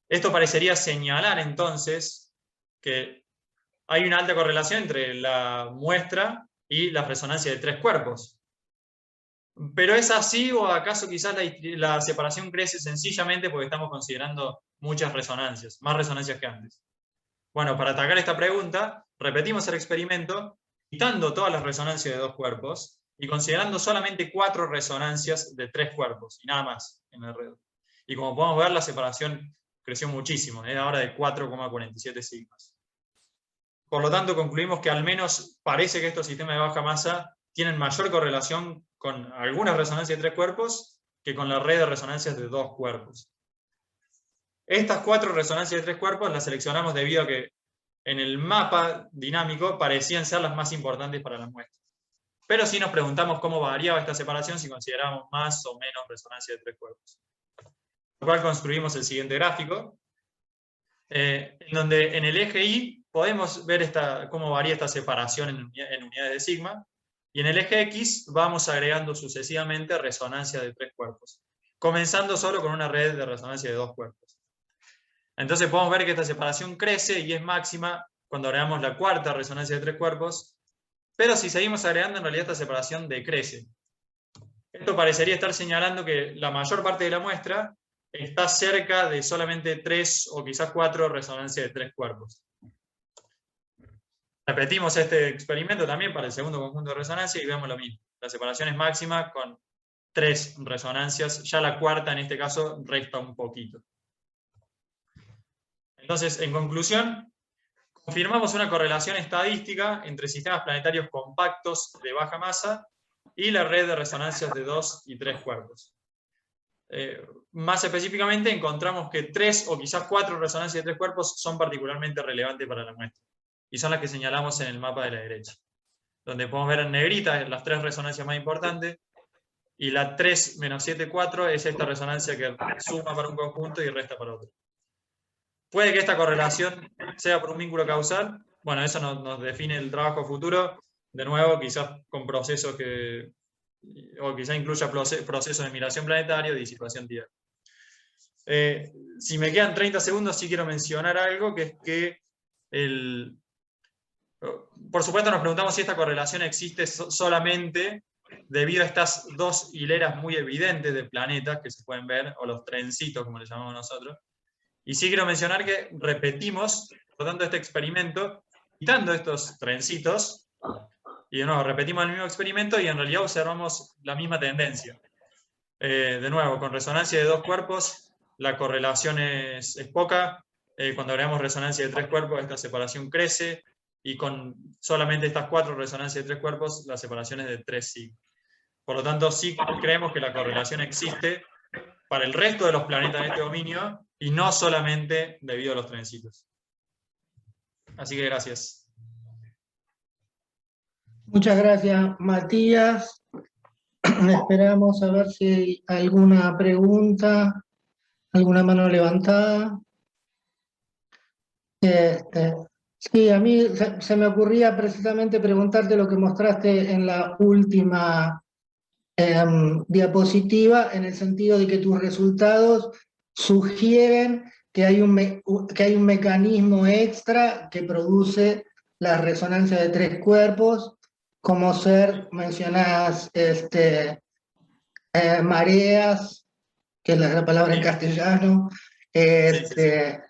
Esto parecería señalar entonces que hay una alta correlación entre la muestra y la resonancia de 3 cuerpos. ¿Pero es así o acaso quizás la separación crece sencillamente porque estamos considerando muchas resonancias, más resonancias que antes? Bueno, para atacar esta pregunta, repetimos el experimento, quitando todas las resonancias de 2 cuerpos y considerando solamente 4 resonancias de 3 cuerpos, y nada más en el red. Y como podemos ver, la separación creció muchísimo, es ahora de 4,47 sigmas. Por lo tanto, concluimos que al menos parece que estos sistemas de baja masa tienen mayor correlación con algunas resonancias de 3 cuerpos que con la red de resonancias de 2 cuerpos. Estas 4 resonancias de 3 cuerpos las seleccionamos debido a que en el mapa dinámico parecían ser las más importantes para la muestra. Pero sí nos preguntamos cómo variaba esta separación si consideramos más o menos resonancia de 3 cuerpos. Lo cual construimos el siguiente gráfico, en donde en el eje Y podemos ver cómo varía esta separación en unidades de sigma, y en el eje X vamos agregando sucesivamente resonancia de 3 cuerpos, comenzando solo con una red de resonancia de 2 cuerpos. Entonces podemos ver que esta separación crece y es máxima cuando agregamos la 4ª resonancia de 3 cuerpos, pero si seguimos agregando, en realidad esta separación decrece. Esto parecería estar señalando que la mayor parte de la muestra está cerca de solamente 3 o quizás 4 resonancias de 3 cuerpos. Repetimos este experimento también para el segundo conjunto de resonancia y vemos lo mismo. La separación es máxima con 3 resonancias, ya la 4ª en este caso resta un poquito. Entonces, en conclusión, confirmamos una correlación estadística entre sistemas planetarios compactos de baja masa y la red de resonancias de 2 y 3 cuerpos. Más específicamente, encontramos que 3 o quizás 4 resonancias de 3 cuerpos son particularmente relevantes para la muestra, y son las que señalamos en el mapa de la derecha, donde podemos ver en negrita las 3 resonancias más importantes, y la 3-7,4 es esta resonancia que suma para un conjunto y resta para otro. ¿Puede que esta correlación sea por un vínculo causal? Bueno, eso nos define el trabajo futuro, de nuevo, quizás con procesos o quizás incluya procesos de migración planetaria o disipación tidal. Si me quedan 30 segundos, sí quiero mencionar algo, que es que por supuesto nos preguntamos si esta correlación existe solamente debido a estas 2 hileras muy evidentes de planetas que se pueden ver, o los trencitos, como le llamamos nosotros. Y sí quiero mencionar que repetimos, por lo tanto, este experimento, quitando estos trencitos, y de nuevo, repetimos el mismo experimento y en realidad observamos la misma tendencia. De nuevo, con resonancia de 2 cuerpos, la correlación es poca. Cuando agregamos resonancia de 3 cuerpos, esta separación crece, y con solamente estas 4 resonancias de 3 cuerpos, la separación es de 3 sigma. Por lo tanto, sí creemos que la correlación existe para el resto de los planetas de este dominio, y no solamente debido a los trencitos. Así que gracias. Muchas gracias, Matías. Esperamos a ver si hay alguna pregunta, alguna mano levantada. Sí, a mí se me ocurría precisamente preguntarte lo que mostraste en la última diapositiva, en el sentido de que tus resultados sugieren que hay un mecanismo extra que produce la resonancia de 3 cuerpos, como ser, mencionadas mareas, que es la palabra en castellano,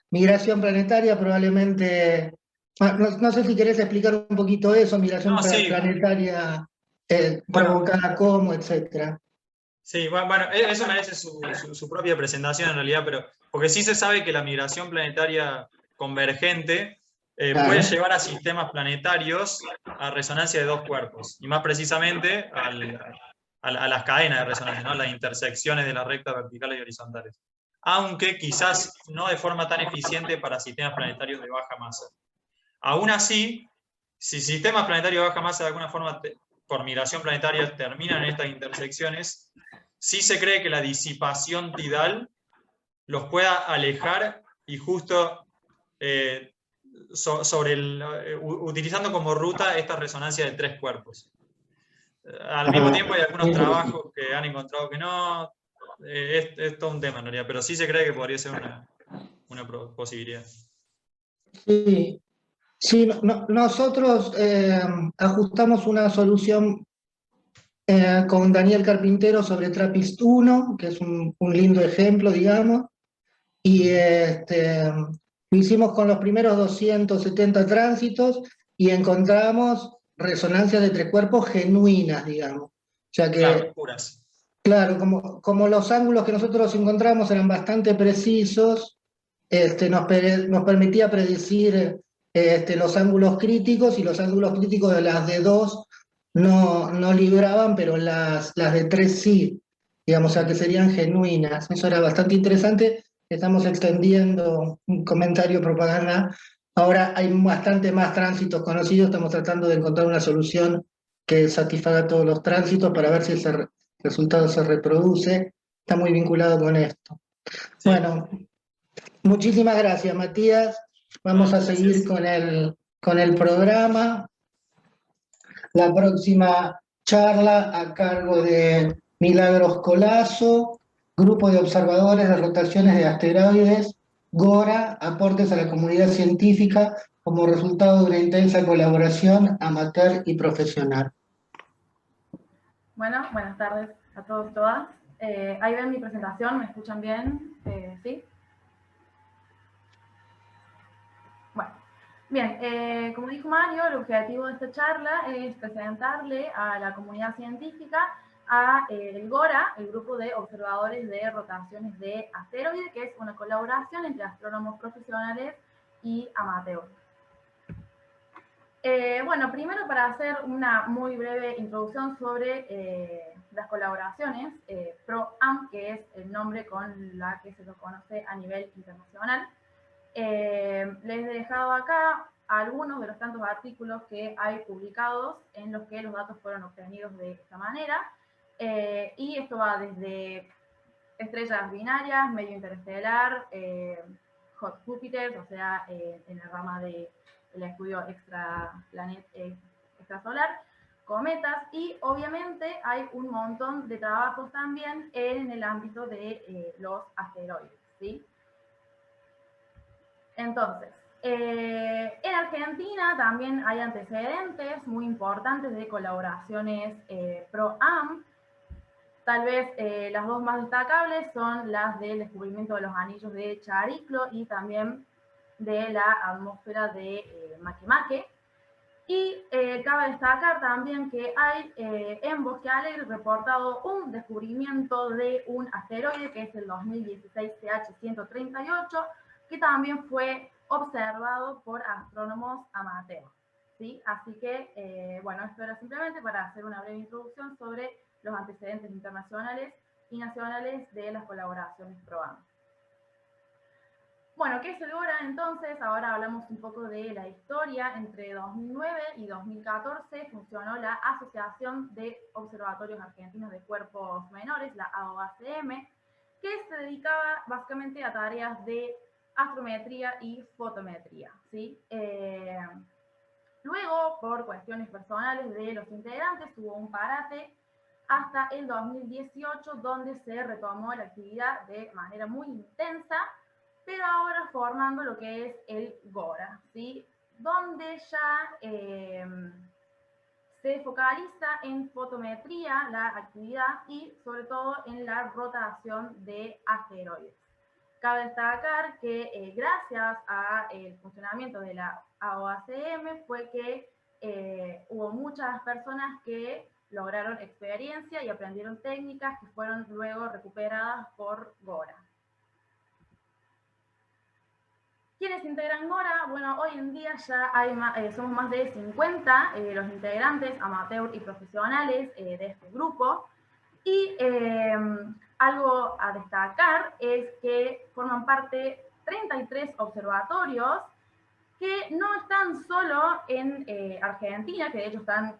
migración planetaria probablemente, no sé si querés explicar un poquito eso, migración planetaria provocada cómo, etcétera. Sí, bueno, eso merece su propia presentación en realidad, pero porque sí se sabe que la migración planetaria convergente puede llevar a sistemas planetarios a resonancia de 2 cuerpos, y más precisamente a las cadenas de resonancia, ¿no? Las intersecciones de las rectas verticales y horizontales. Aunque quizás no de forma tan eficiente para sistemas planetarios de baja masa. Aún así, si sistemas planetarios de baja masa de alguna forma por migración planetaria terminan en estas intersecciones, sí se cree que la disipación tidal los pueda alejar y justo utilizando como ruta esta resonancia de 3 cuerpos. Al mismo tiempo hay algunos trabajos que han encontrado que no, es todo un tema en realidad, pero sí se cree que podría ser una posibilidad. Sí, sí, nosotros ajustamos una solución con Daniel Carpintero sobre TRAPPIST-1, que es un lindo ejemplo, digamos, y lo hicimos con los primeros 270 tránsitos y encontramos resonancias de tres cuerpos genuinas, digamos. O sea que, Claro, puras. claro, como los ángulos que nosotros encontramos eran bastante precisos, nos permitía predecir los ángulos críticos, y los ángulos críticos de las de 2 no libraban, pero las de 3 sí, digamos, o sea que serían genuinas. Eso era bastante interesante. Estamos extendiendo un comentario propaganda. Ahora hay bastante más tránsitos conocidos, estamos tratando de encontrar una solución que satisfaga todos los tránsitos para ver si ese resultado se reproduce. Está muy vinculado con esto. Sí. Bueno, muchísimas gracias, Matías. Vamos No, a seguir gracias. con el programa. La próxima charla a cargo de Milagros Colazo, Grupo de Observadores de Rotaciones de Asteroides, GORA, aportes a la comunidad científica como resultado de una intensa colaboración amateur y profesional. Bueno, buenas tardes a todos y todas. Ahí ven mi presentación, ¿me escuchan bien? ¿Sí? Bueno, bien, como dijo Mario, el objetivo de esta charla es presentarle a la comunidad científica a el GORA, el Grupo de Observadores de Rotaciones de Asteroides, que es una colaboración entre astrónomos profesionales y amateurs. Bueno, primero para hacer una muy breve introducción sobre las colaboraciones, PROAM, que es el nombre con la que se lo conoce a nivel internacional. Les he dejado acá algunos de los tantos artículos que hay publicados en los que los datos fueron obtenidos de esta manera, y esto va desde estrellas binarias, medio interestelar, hot Júpiter, o sea, en la rama del estudio extrasolar, cometas, y obviamente hay un montón de trabajos también en el ámbito de los asteroides, ¿sí? Entonces, en Argentina también hay antecedentes muy importantes de colaboraciones PROAM. Tal vez las dos más destacables son las del descubrimiento de los anillos de Chariclo y también de la atmósfera de Makemake. Y cabe destacar también que hay en Bosque Alegre reportado un descubrimiento de un asteroide, que es el 2016 CH-138, que también fue observado por astrónomos amateurs, ¿sí? Así que, bueno, esto era simplemente para hacer una breve introducción sobre los antecedentes internacionales y nacionales de las colaboraciones PROAM. Bueno, ¿qué es el GORA entonces? Ahora hablamos un poco de la historia. Entre 2009 y 2014 funcionó la Asociación de Observatorios Argentinos de Cuerpos Menores, la AOACM, que se dedicaba básicamente a tareas de astrometría y fotometría, ¿sí? Luego, por cuestiones personales de los integrantes, hubo un parate hasta el 2018, donde se retomó la actividad de manera muy intensa, pero ahora formando lo que es el GORA, ¿sí? Donde ya se focaliza en fotometría la actividad y sobre todo en la rotación de asteroides. Cabe destacar que gracias al funcionamiento de la AOACM fue que hubo muchas personas que lograron experiencia y aprendieron técnicas que fueron luego recuperadas por GORA. ¿Quiénes integran GORA? Bueno, hoy en día ya hay somos más de 50 los integrantes, amateurs y profesionales de este grupo. Y algo a destacar es que forman parte 33 observatorios que no están solo en Argentina, que de hecho están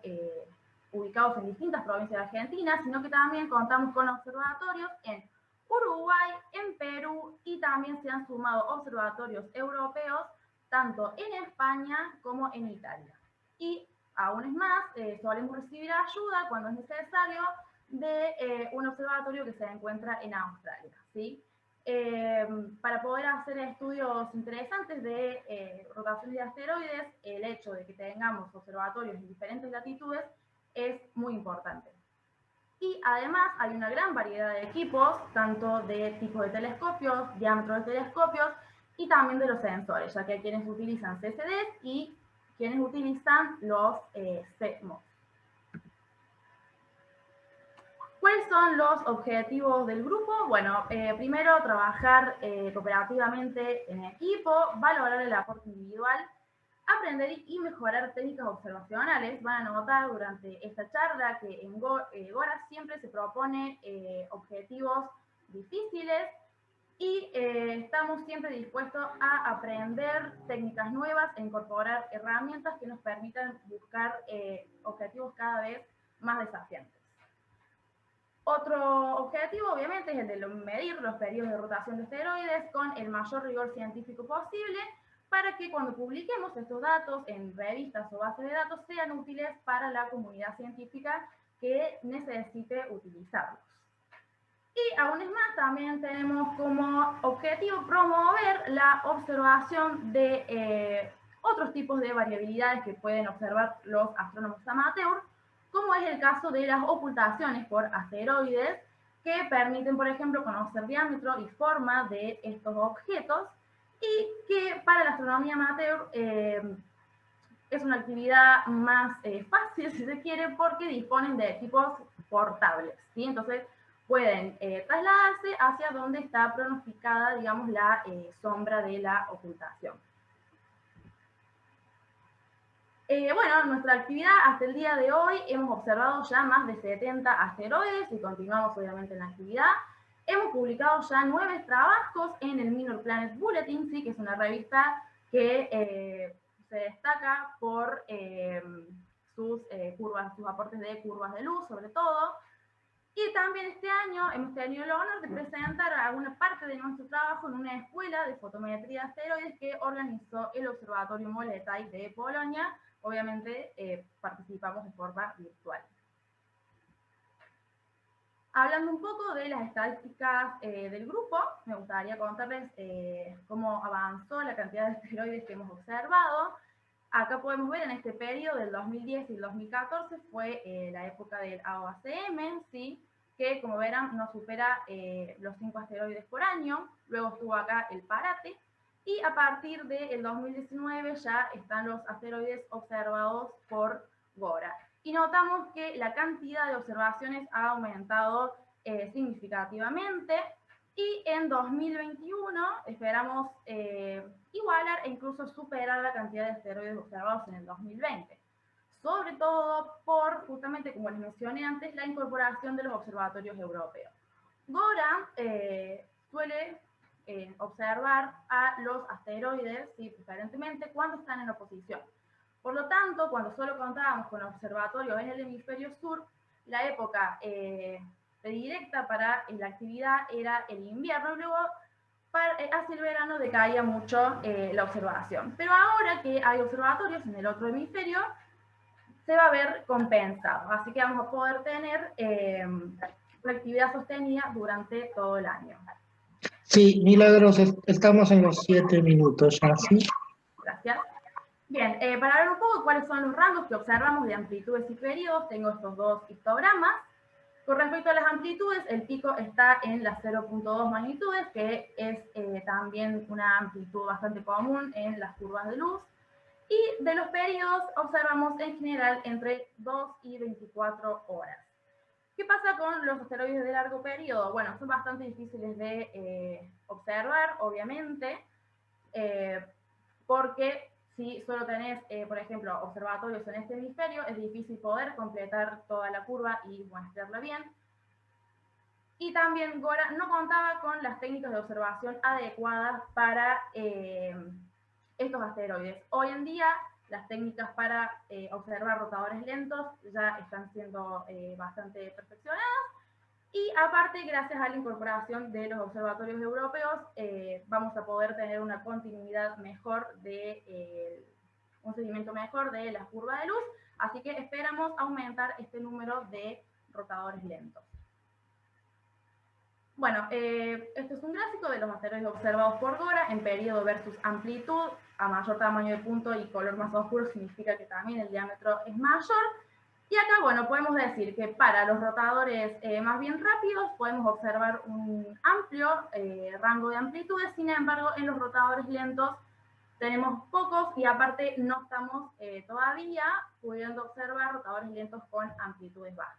ubicados en distintas provincias de Argentina, sino que también contamos con observatorios en Uruguay, en Perú, y también se han sumado observatorios europeos, tanto en España como en Italia. Y aún es más, solemos recibir ayuda cuando es necesario de un observatorio que se encuentra en Australia, ¿sí? Para poder hacer estudios interesantes de rotación de asteroides, el hecho de que tengamos observatorios en diferentes latitudes es muy importante. Y además hay una gran variedad de equipos, tanto de tipos de telescopios, diámetros de telescopios, y también de los sensores, ya que hay quienes utilizan CCDs y quienes utilizan los CMOS. ¿Cuáles son los objetivos del grupo? Bueno, primero, trabajar cooperativamente en equipo, valorar el aporte individual, aprender y mejorar técnicas observacionales. Van a notar durante esta charla que en GORA siempre se propone objetivos difíciles y estamos siempre dispuestos a aprender técnicas nuevas e incorporar herramientas que nos permitan buscar objetivos cada vez más desafiantes. Otro objetivo, obviamente, es el de medir los periodos de rotación de asteroides con el mayor rigor científico posible, para que cuando publiquemos estos datos en revistas o bases de datos sean útiles para la comunidad científica que necesite utilizarlos. Y aún es más, también tenemos como objetivo promover la observación de otros tipos de variabilidades que pueden observar los astrónomos amateur, como es el caso de las ocultaciones por asteroides, que permiten, por ejemplo, conocer diámetro y forma de estos objetos, y que para la astronomía amateur es una actividad más fácil, si se quiere, porque disponen de equipos portables, ¿sí? Entonces pueden trasladarse hacia donde está pronosticada, digamos, la sombra de la ocultación. Bueno, nuestra actividad hasta el día de hoy, hemos observado ya más de 70 asteroides y continuamos obviamente en la actividad. Hemos publicado ya 9 trabajos en el Minor Planet Bulletin, ¿sí? Que es una revista que se destaca por sus aportes de curvas de luz, sobre todo. Y también este año hemos tenido el honor de presentar alguna parte de nuestro trabajo en una escuela de fotometría de asteroides que organizó el Observatorio Moletaj de Polonia. Obviamente participamos de forma virtual. Hablando un poco de las estadísticas del grupo, me gustaría contarles cómo avanzó la cantidad de asteroides que hemos observado. Acá podemos ver en este periodo del 2010 y el 2014 fue la época del AOACM, ¿sí? Que como verán no supera los 5 asteroides por año. Luego estuvo acá el Parate, y a partir del 2019 ya están los asteroides observados por GORA. Y notamos que la cantidad de observaciones ha aumentado significativamente, y en 2021 esperamos igualar e incluso superar la cantidad de asteroides observados en el 2020. Sobre todo por, justamente como les mencioné antes, la incorporación de los observatorios europeos. GORA suele observar a los asteroides, ¿sí? Preferentemente cuando están en oposición. Por lo tanto, cuando solo contábamos con observatorios en el hemisferio sur, la época predilecta para la actividad era el invierno, y luego hacia el verano decaía mucho la observación. Pero ahora que hay observatorios en el otro hemisferio, se va a ver compensado. Así que vamos a poder tener una actividad sostenida durante todo el año. Sí, Milagros, estamos en los 7 minutos ya, ¿sí? Gracias. Bien, para ver un poco cuáles son los rangos que observamos de amplitudes y periodos, tengo estos dos histogramas. Con respecto a las amplitudes, el pico está en las 0.2 magnitudes, que es también una amplitud bastante común en las curvas de luz. Y de los periodos observamos en general entre 2 y 24 horas. ¿Qué pasa con los asteroides de largo periodo? Bueno, son bastante difíciles de observar, obviamente, porque si solo tenés, por ejemplo, observatorios en este hemisferio, es difícil poder completar toda la curva y muestrarla bien. Y también GORA no contaba con las técnicas de observación adecuadas para estos asteroides. Hoy en día, las técnicas para observar rotadores lentos ya están siendo bastante perfeccionadas. Y aparte, gracias a la incorporación de los observatorios europeos, vamos a poder tener una continuidad mejor un seguimiento mejor de la curva de luz. Así que esperamos aumentar este número de rotadores lentos. Bueno, esto es un gráfico de los asteroides observados por GORA en periodo versus amplitud. A mayor tamaño de punto y color más oscuro significa que también el diámetro es mayor. Y acá, bueno, podemos decir que para los rotadores más bien rápidos podemos observar un amplio rango de amplitudes, sin embargo, en los rotadores lentos tenemos pocos y aparte no estamos todavía pudiendo observar rotadores lentos con amplitudes bajas.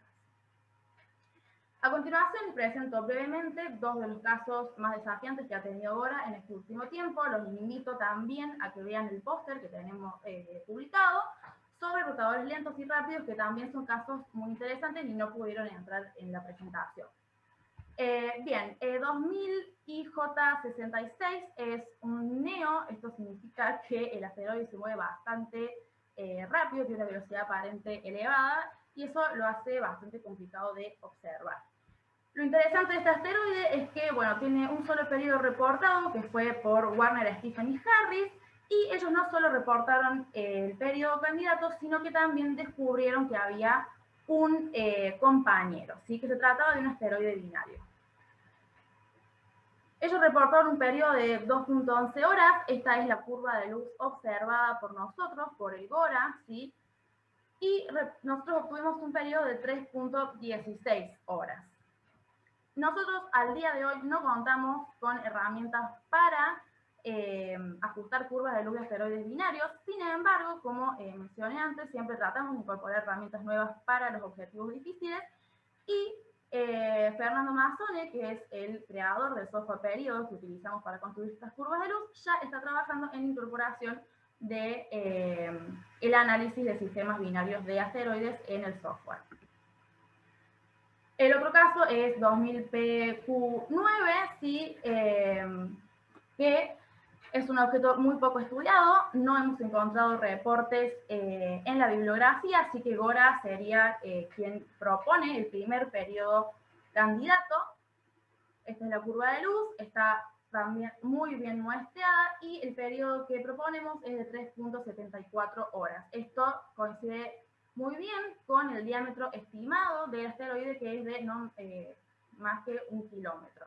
A continuación les presento brevemente dos de los casos más desafiantes que ha tenido Gora en este último tiempo. Los invito también a que vean el póster que tenemos publicado sobre rotadores lentos y rápidos, que también son casos muy interesantes y no pudieron entrar en la presentación. Bien, 2000 IJ66 es un NEO, esto significa que el asteroide se mueve bastante rápido, tiene una velocidad aparente elevada, y eso lo hace bastante complicado de observar. Lo interesante de este asteroide es que, bueno, tiene un solo periodo reportado, que fue por Warner, Stephen y Harris, y ellos no solo reportaron el periodo candidato, sino que también descubrieron que había un compañero, ¿sí? Que se trataba de un asteroide binario. Ellos reportaron un periodo de 2.11 horas, esta es la curva de luz observada por nosotros, por el GORA, ¿sí? Y nosotros obtuvimos un periodo de 3.16 horas. Nosotros al día de hoy no contamos con herramientas para ajustar curvas de luz de asteroides binarios, sin embargo, como mencioné antes, siempre tratamos de incorporar herramientas nuevas para los objetivos difíciles, y Fernando Mazzone, que es el creador del software Periodo que utilizamos para construir estas curvas de luz, ya está trabajando en incorporación de el análisis de sistemas binarios de asteroides en el software. El otro caso es 2000PQ9, ¿sí? Que es un objeto muy poco estudiado, no hemos encontrado reportes en la bibliografía, así que Gora sería quien propone el primer periodo candidato. Esta es la curva de luz, está también muy bien muestreada, y el periodo que proponemos es de 3.74 horas. Esto coincide muy bien con el diámetro estimado del asteroide, que es de no, más que 1 kilómetro,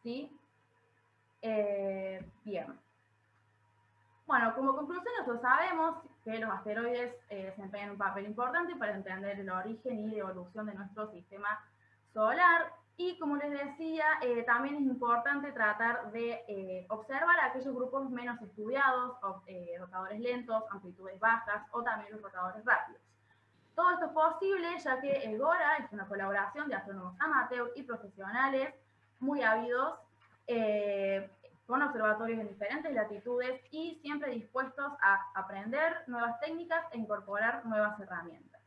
¿sí? Bien. Bueno, como conclusión, nosotros sabemos que los asteroides desempeñan un papel importante para entender el origen y la evolución de nuestro sistema solar, y como les decía, también es importante tratar de observar aquellos grupos menos estudiados, rotadores lentos, amplitudes bajas, o también los rotadores rápidos. Todo esto es posible ya que el GORA es una colaboración de astrónomos amateur y profesionales muy ávidos, con observatorios en diferentes latitudes y siempre dispuestos a aprender nuevas técnicas e incorporar nuevas herramientas.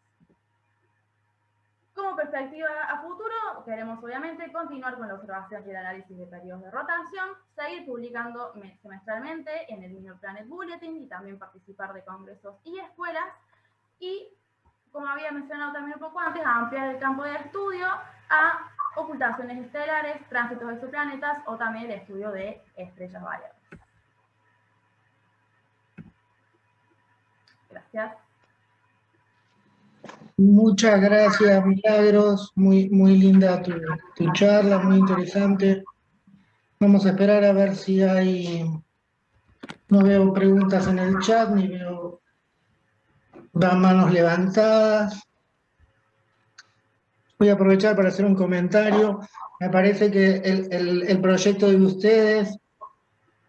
Como perspectiva a futuro, queremos obviamente continuar con la observación y el análisis de periodos de rotación, seguir publicando semestralmente en el Minor Planet Bulletin y también participar de congresos y escuelas, y, como había mencionado también un poco antes, ampliar el campo de estudio a ocultaciones estelares, tránsitos de exoplanetas o también el estudio de estrellas variables. Gracias. Muchas gracias, Milagros. Muy linda tu charla, muy interesante. Vamos a esperar a ver si hay... No veo preguntas en el chat, ni veo manos levantadas. Voy a aprovechar para hacer un comentario. Me parece que el proyecto de ustedes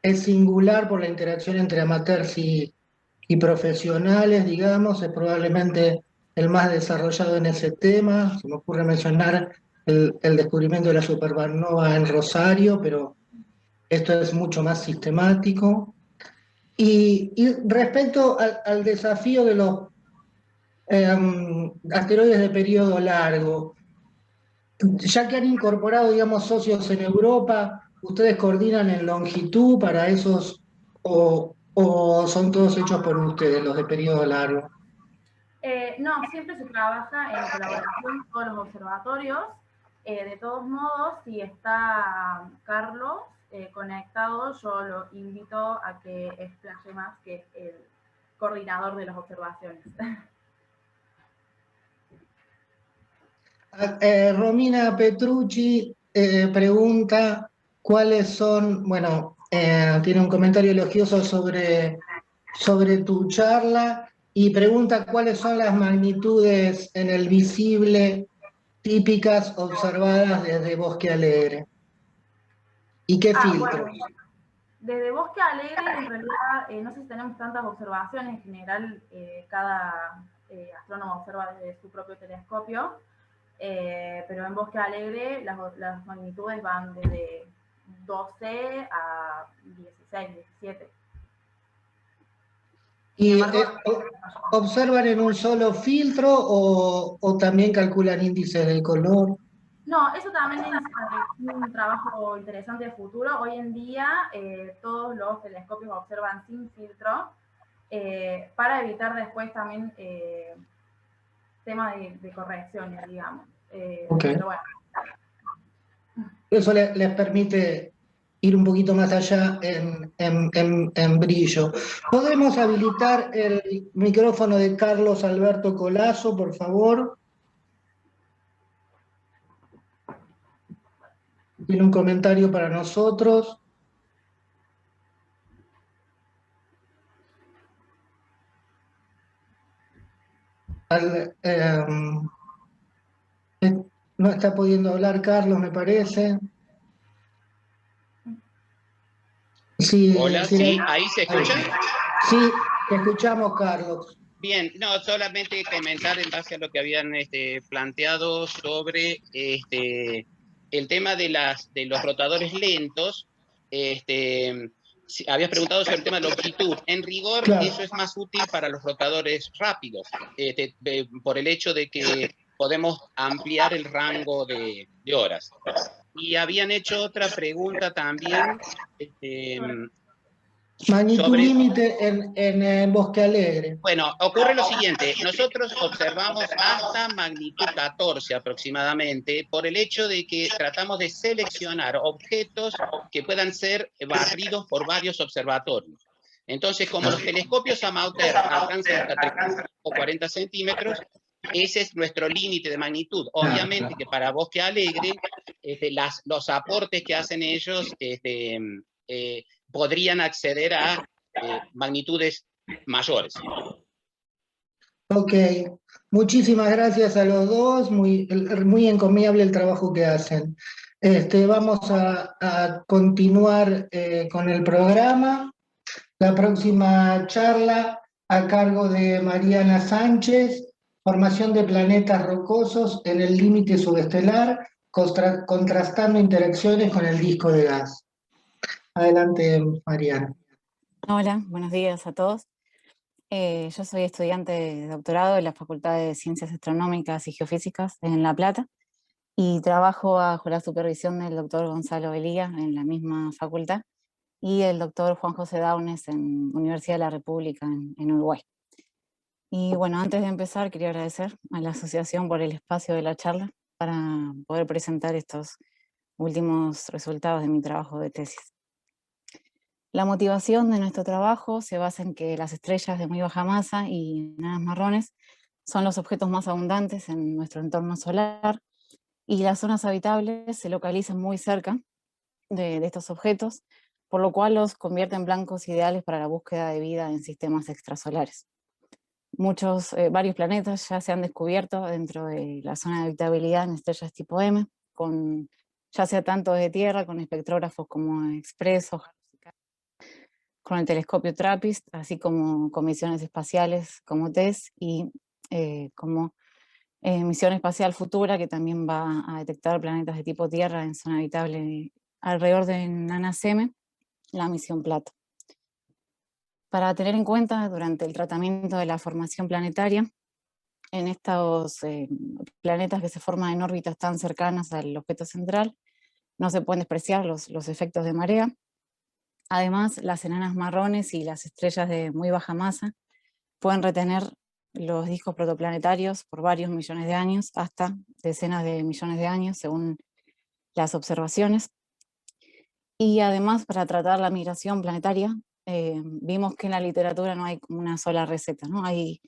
es singular por la interacción entre amateurs y profesionales, digamos. Es probablemente el más desarrollado en ese tema. Se me ocurre mencionar el descubrimiento de la supernova en Rosario, pero esto es mucho más sistemático. Y respecto al desafío de los asteroides de periodo largo, ya que han incorporado, digamos, socios en Europa, ¿ustedes coordinan en longitud para esos o son todos hechos por ustedes, los de periodo largo? No, siempre se trabaja en colaboración con todos los observatorios. De todos modos, si está Carlos conectado, yo lo invito a que explaye más, que es el coordinador de las observaciones. Romina Petrucci pregunta cuáles son, bueno, tiene un comentario elogioso sobre tu charla, y pregunta cuáles son las magnitudes en el visible típicas observadas desde Bosque Alegre. ¿Y qué filtros? Bueno, desde Bosque Alegre, en realidad, no sé si tenemos tantas observaciones. En general, cada astrónomo observa desde su propio telescopio, pero en Bosque Alegre las magnitudes van desde 12 a 16, 17. ¿Y observan en un solo filtro o también calculan índices de color? No, eso también es un trabajo interesante de futuro. Hoy en día todos los telescopios observan sin filtro para evitar después también temas de correcciones, digamos. Okay. Pero bueno. Eso les permite ir un poquito más allá en brillo. ¿Podemos habilitar el micrófono de Carlos Alberto Colazo, por favor? Tiene un comentario para nosotros. No está pudiendo hablar Carlos, me parece. Sí, hola, sí, ¿ahí se escucha? Sí, te escuchamos, Carlos. Bien, no, solamente comentar en base a lo que habían planteado sobre el tema de los rotadores lentos. Habías preguntado sobre el tema de longitud. En rigor, claro, eso es más útil para los rotadores rápidos, por el hecho de que podemos ampliar el rango de horas. Y habían hecho otra pregunta también. Magnitud límite en Bosque Alegre. Bueno, ocurre lo siguiente, nosotros observamos hasta magnitud 14 aproximadamente por el hecho de que tratamos de seleccionar objetos que puedan ser barridos por varios observatorios. Entonces, como los telescopios amateur alcanzan hasta 30 o 40 centímetros, ese es nuestro límite de magnitud. Obviamente que para Bosque Alegre, los aportes que hacen ellos podrían acceder a magnitudes mayores. Ok, muchísimas gracias a los dos, muy encomiable el trabajo que hacen. Vamos a continuar con el programa. La próxima charla a cargo de Mariana Sánchez, formación de planetas rocosos en el límite subestelar, contrastando interacciones con el disco de gas. Adelante, Mariana. Hola, buenos días a todos. Yo soy estudiante de doctorado en la Facultad de Ciencias Astronómicas y Geofísicas en La Plata y trabajo bajo la supervisión del doctor Gonzalo Belía en la misma facultad y el doctor Juan José Daunes en Universidad de la República en Uruguay. Y bueno, antes de empezar quería agradecer a la asociación por el espacio de la charla para poder presentar estos últimos resultados de mi trabajo de tesis. La motivación de nuestro trabajo se basa en que las estrellas de muy baja masa y enanas marrones son los objetos más abundantes en nuestro entorno solar y las zonas habitables se localizan muy cerca de estos objetos, por lo cual los convierte en blancos ideales para la búsqueda de vida en sistemas extrasolares. Varios planetas ya se han descubierto dentro de la zona de habitabilidad en estrellas tipo M, ya sea tanto desde Tierra, con espectrógrafos como Express o con el telescopio TRAPPIST, así como con misiones espaciales como TESS y como misión espacial futura que también va a detectar planetas de tipo Tierra en zona habitable alrededor de Nanas M, la misión Plata. Para tener en cuenta durante el tratamiento de la formación planetaria, en estos planetas que se forman en órbitas tan cercanas al objeto central, no se pueden despreciar los efectos de marea. Además, las enanas marrones y las estrellas de muy baja masa pueden retener los discos protoplanetarios por varios millones de años, hasta decenas de millones de años, según las observaciones. Y además, para tratar la migración planetaria, vimos que en la literatura no hay una sola receta, ¿no? Hay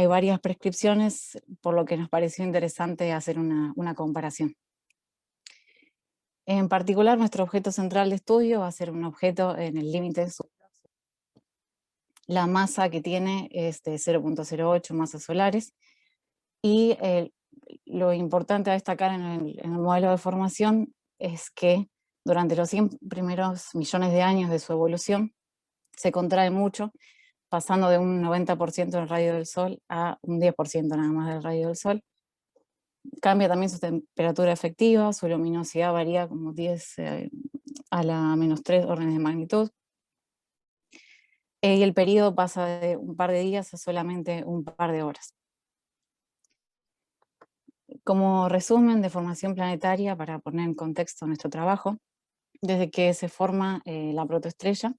varias prescripciones, por lo que nos pareció interesante hacer una comparación. En particular, nuestro objeto central de estudio va a ser un objeto en el límite La masa que tiene es de 0.08 masas solares, y lo importante a destacar en el modelo de formación es que durante los 100 primeros millones de años de su evolución se contrae mucho, pasando de un 90% del radio del Sol a un 10% nada más del radio del Sol. Cambia también su temperatura efectiva, su luminosidad varía como 10 a la -3 órdenes de magnitud. Y el periodo pasa de un par de días a solamente un par de horas. Como resumen de formación planetaria, para poner en contexto nuestro trabajo, desde que se forma la protoestrella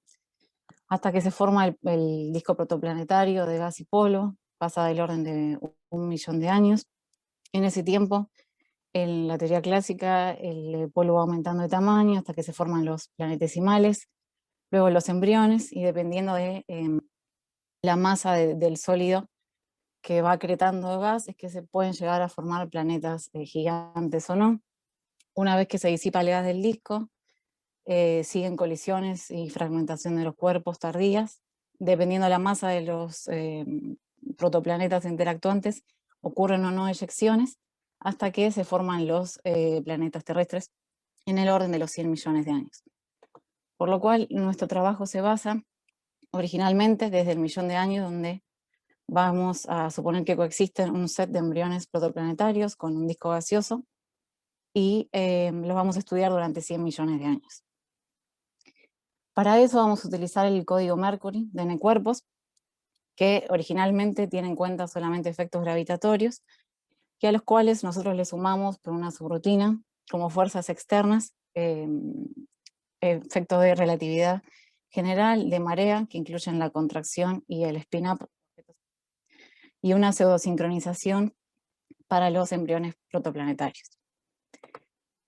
hasta que se forma el disco protoplanetario de gas y polvo, pasa del orden de 1 millón de años. En ese tiempo, en la teoría clásica, el polvo va aumentando de tamaño hasta que se forman los planetesimales, luego los embriones, y dependiendo de la masa del sólido que va acretando de gas, es que se pueden llegar a formar planetas gigantes o no. Una vez que se disipa el gas del disco, siguen colisiones y fragmentación de los cuerpos tardías. Dependiendo de la masa de los protoplanetas interactuantes, ocurren o no eyecciones, hasta que se forman los planetas terrestres en el orden de los 100 millones de años. Por lo cual, nuestro trabajo se basa originalmente desde el millón de años, donde vamos a suponer que coexisten un set de embriones protoplanetarios con un disco gaseoso, y los vamos a estudiar durante 100 millones de años. Para eso vamos a utilizar el código Mercury de N-Cuerpos, que originalmente tiene en cuenta solamente efectos gravitatorios, y a los cuales nosotros le sumamos por una subrutina como fuerzas externas, efectos de relatividad general, de marea, que incluyen la contracción y el spin-up, y una pseudosincronización para los embriones protoplanetarios.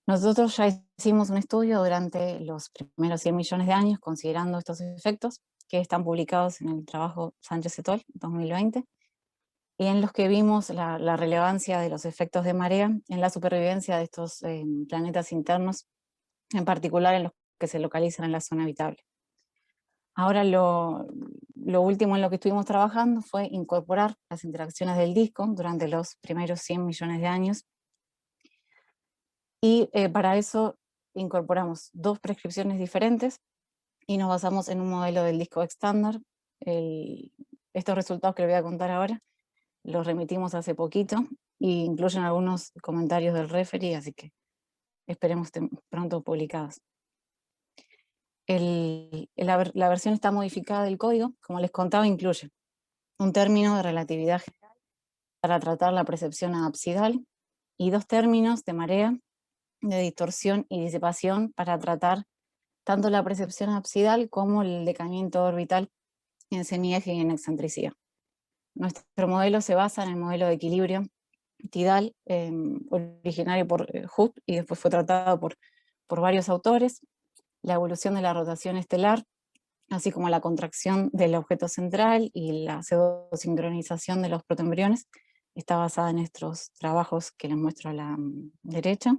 Nosotros ya hicimos un estudio durante los primeros 100 millones de años considerando estos efectos, que están publicados en el trabajo Sánchez et al. 2020, y en los que vimos la relevancia de los efectos de marea en la supervivencia de estos planetas internos, en particular en los que se localizan en la zona habitable. Ahora lo último en lo que estuvimos trabajando fue incorporar las interacciones del disco durante los primeros 100 millones de años, y para eso incorporamos 2 prescripciones diferentes y nos basamos en un modelo del disco estándar. Estos resultados que les voy a contar ahora los remitimos hace poquito e incluyen algunos comentarios del referee, así que esperemos estén pronto publicados. La versión está modificada del código, como les contaba, incluye un término de relatividad general para tratar la percepción absidal y 2 términos de marea, de distorsión y disipación para tratar tanto la percepción absidal como el decaimiento orbital en semieje y en excentricidad. Nuestro modelo se basa en el modelo de equilibrio tidal originario por Hood y después fue tratado por varios autores. La evolución de la rotación estelar, así como la contracción del objeto central y la pseudosincronización de los protoembriones, está basada en estos trabajos que les muestro a la derecha.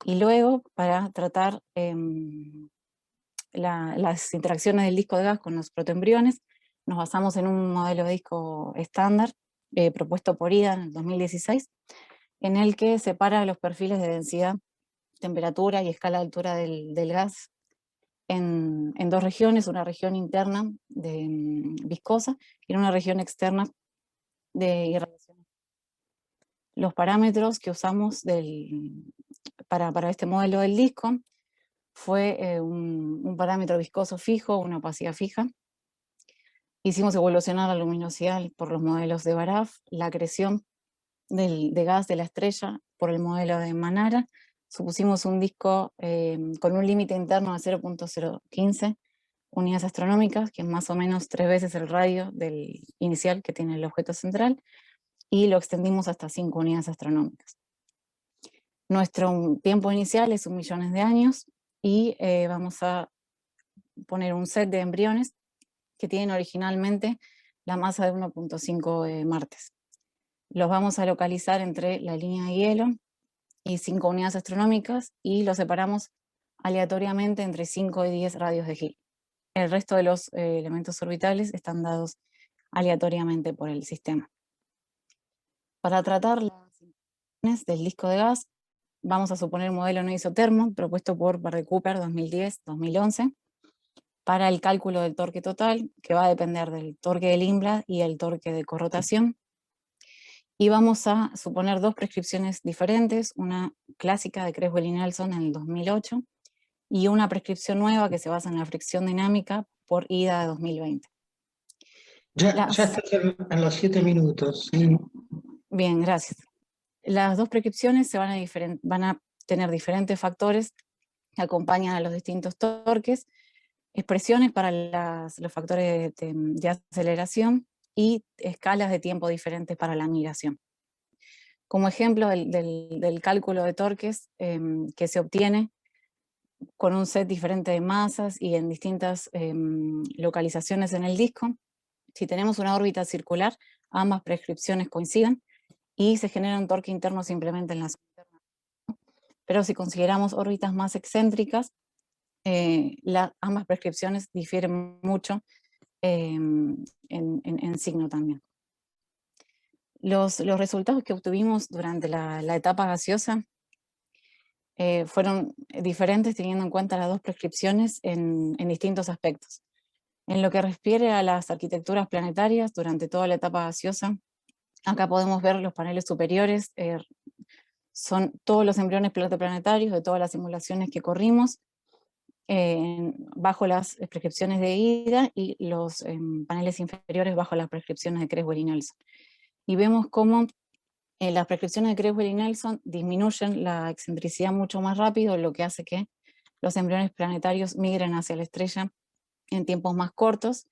Y luego, para tratar las interacciones del disco de gas con los protoembriones, nos basamos en un modelo de disco estándar propuesto por IDA en el 2016, en el que separa los perfiles de densidad, temperatura y escala de altura del gas en 2 regiones, una región interna de viscosa y una región externa de irradiación. Los parámetros que usamos para este modelo del disco fue un parámetro viscoso fijo, una opacidad fija. Hicimos evolucionar la luminosidad por los modelos de Baraf, la acreción de gas de la estrella por el modelo de Manara. Supusimos un disco con un límite interno de 0.015 unidades astronómicas, que es más o menos 3 veces el radio del inicial que tiene el objeto central, y lo extendimos hasta 5 unidades astronómicas. Nuestro tiempo inicial es 1 millón de años, y vamos a poner un set de embriones que tienen originalmente la masa de 1.5 martes. Los vamos a localizar entre la línea de hielo y 5 unidades astronómicas, y los separamos aleatoriamente entre 5 y 10 radios de Hill. El resto de los elementos orbitales están dados aleatoriamente por el sistema. Para tratar las interacciones del disco de gas, vamos a suponer un modelo no isotermo propuesto por Barr de Cooper 2010-2011 para el cálculo del torque total, que va a depender del torque del Lindblad y el torque de corrotación. Y vamos a suponer dos prescripciones diferentes, una clásica de Creswell y Nelson en el 2008 y una prescripción nueva que se basa en la fricción dinámica por IDA de 2020. Ya estás en los 7 minutos. ¿Sí? Bien, gracias. Las dos prescripciones van a tener diferentes factores que acompañan a los distintos torques, expresiones para los factores de aceleración y escalas de tiempo diferentes para la migración. Como ejemplo del cálculo de torques que se obtiene con un set diferente de masas y en distintas localizaciones en el disco, si tenemos una órbita circular, ambas prescripciones coinciden y se genera un torque interno simplemente en la zona interna. Pero si consideramos órbitas más excéntricas, ambas prescripciones difieren mucho en signo también. Los resultados que obtuvimos durante la etapa gaseosa fueron diferentes teniendo en cuenta las dos prescripciones en distintos aspectos. En lo que refiere a las arquitecturas planetarias durante toda la etapa gaseosa, acá podemos ver los paneles superiores, son todos los embriones planetarios de todas las simulaciones que corrimos, bajo las prescripciones de IDA, y los paneles inferiores bajo las prescripciones de Creswell y Nelson. Y vemos cómo las prescripciones de Creswell y Nelson disminuyen la excentricidad mucho más rápido, lo que hace que los embriones planetarios migren hacia la estrella en tiempos más cortos,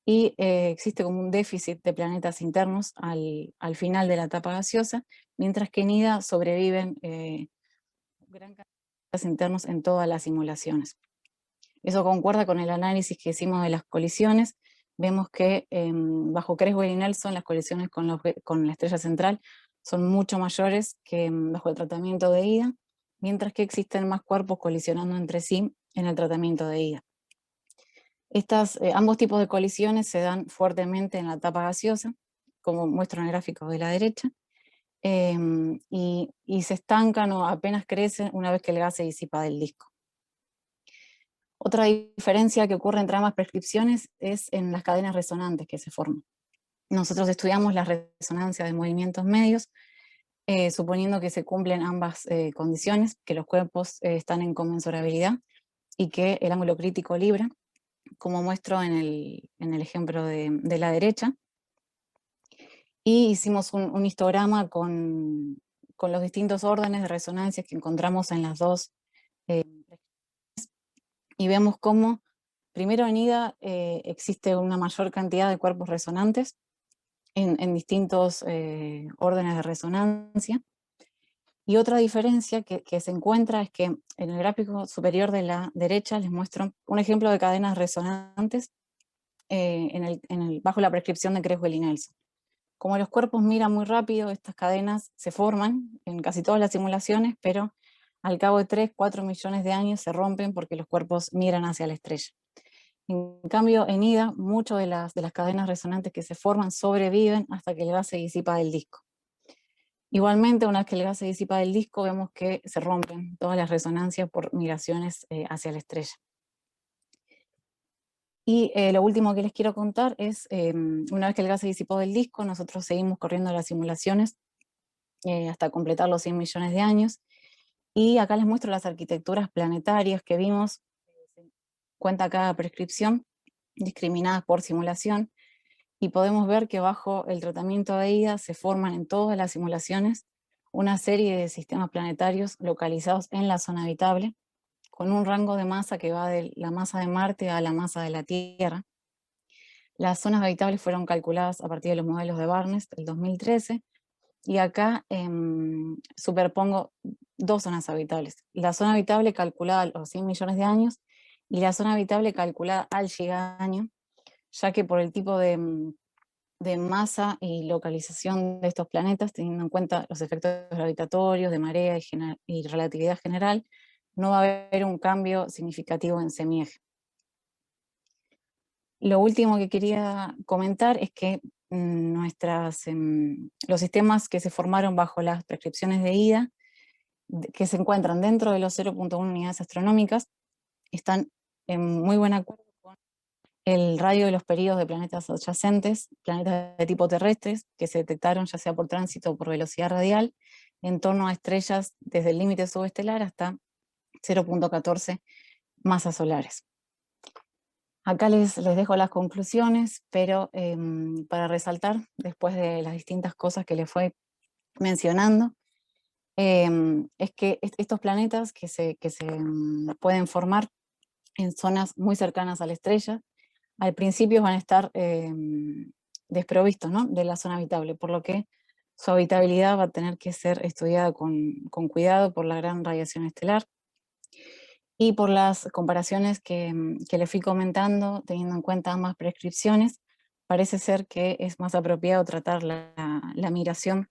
y existe como un déficit de planetas internos al final de la etapa gaseosa, mientras que en IDA sobreviven gran cantidad de planetas internos en todas las simulaciones. Eso concuerda con el análisis que hicimos de las colisiones. Vemos que bajo Creswell y Nelson las colisiones con la estrella central son mucho mayores que bajo el tratamiento de IDA, mientras que existen más cuerpos colisionando entre sí en el tratamiento de IDA. Ambos tipos de colisiones se dan fuertemente en la etapa gaseosa, como muestro en el gráfico de la derecha, y se estancan o apenas crecen una vez que el gas se disipa del disco. Otra diferencia que ocurre entre ambas prescripciones es en las cadenas resonantes que se forman. Nosotros estudiamos la resonancia de movimientos medios, suponiendo que se cumplen ambas condiciones, que los cuerpos están en conmensurabilidad y que el ángulo crítico libra, como muestro en el ejemplo de la derecha. Y hicimos un histograma con los distintos órdenes de resonancia que encontramos en las dos y vemos cómo primero en IDA existe una mayor cantidad de cuerpos resonantes en distintos órdenes de resonancia. Y otra diferencia que se encuentra es que en el gráfico superior de la derecha les muestro un ejemplo de cadenas resonantes bajo la prescripción de Creswell y Nelson. Como los cuerpos miran muy rápido, estas cadenas se forman en casi todas las simulaciones, pero al cabo de 3-4 millones de años se rompen porque los cuerpos miran hacia la estrella. En cambio, en IDA, muchas de las cadenas resonantes que se forman sobreviven hasta que el gas se disipa del disco. Igualmente, una vez que el gas se disipa del disco, vemos que se rompen todas las resonancias por migraciones hacia la estrella. Y lo último que les quiero contar es, una vez que el gas se disipó del disco, nosotros seguimos corriendo las simulaciones hasta completar los 100 millones de años. Y acá les muestro las arquitecturas planetarias que vimos, cuenta cada prescripción, discriminadas por simulación, y podemos ver que bajo el tratamiento de IDA se forman en todas las simulaciones una serie de sistemas planetarios localizados en la zona habitable, con un rango de masa que va de la masa de Marte a la masa de la Tierra. Las zonas habitables fueron calculadas a partir de los modelos de Barnes del 2013, y acá superpongo dos zonas habitables. La zona habitable calculada a los 100 millones de años y la zona habitable calculada al gigaño, ya que por el tipo de masa y localización de estos planetas, teniendo en cuenta los efectos gravitatorios, de marea y relatividad general, no va a haber un cambio significativo en semieje. Lo último que quería comentar es que los sistemas que se formaron bajo las prescripciones de IDA, que se encuentran dentro de los 0.1 unidades astronómicas, están en muy buen acuerdo con el radio de los periodos de planetas adyacentes, planetas de tipo terrestres, que se detectaron ya sea por tránsito o por velocidad radial, en torno a estrellas desde el límite subestelar hasta 0.14 masas solares. Acá les dejo las conclusiones, pero para resaltar, después de las distintas cosas que les fue mencionando, es que estos planetas que se pueden formar en zonas muy cercanas a la estrella, al principio van a estar desprovistos, ¿no?, de la zona habitable, por lo que su habitabilidad va a tener que ser estudiada con cuidado por la gran radiación estelar. Y por las comparaciones que les fui comentando, teniendo en cuenta ambas prescripciones, parece ser que es más apropiado tratar la migración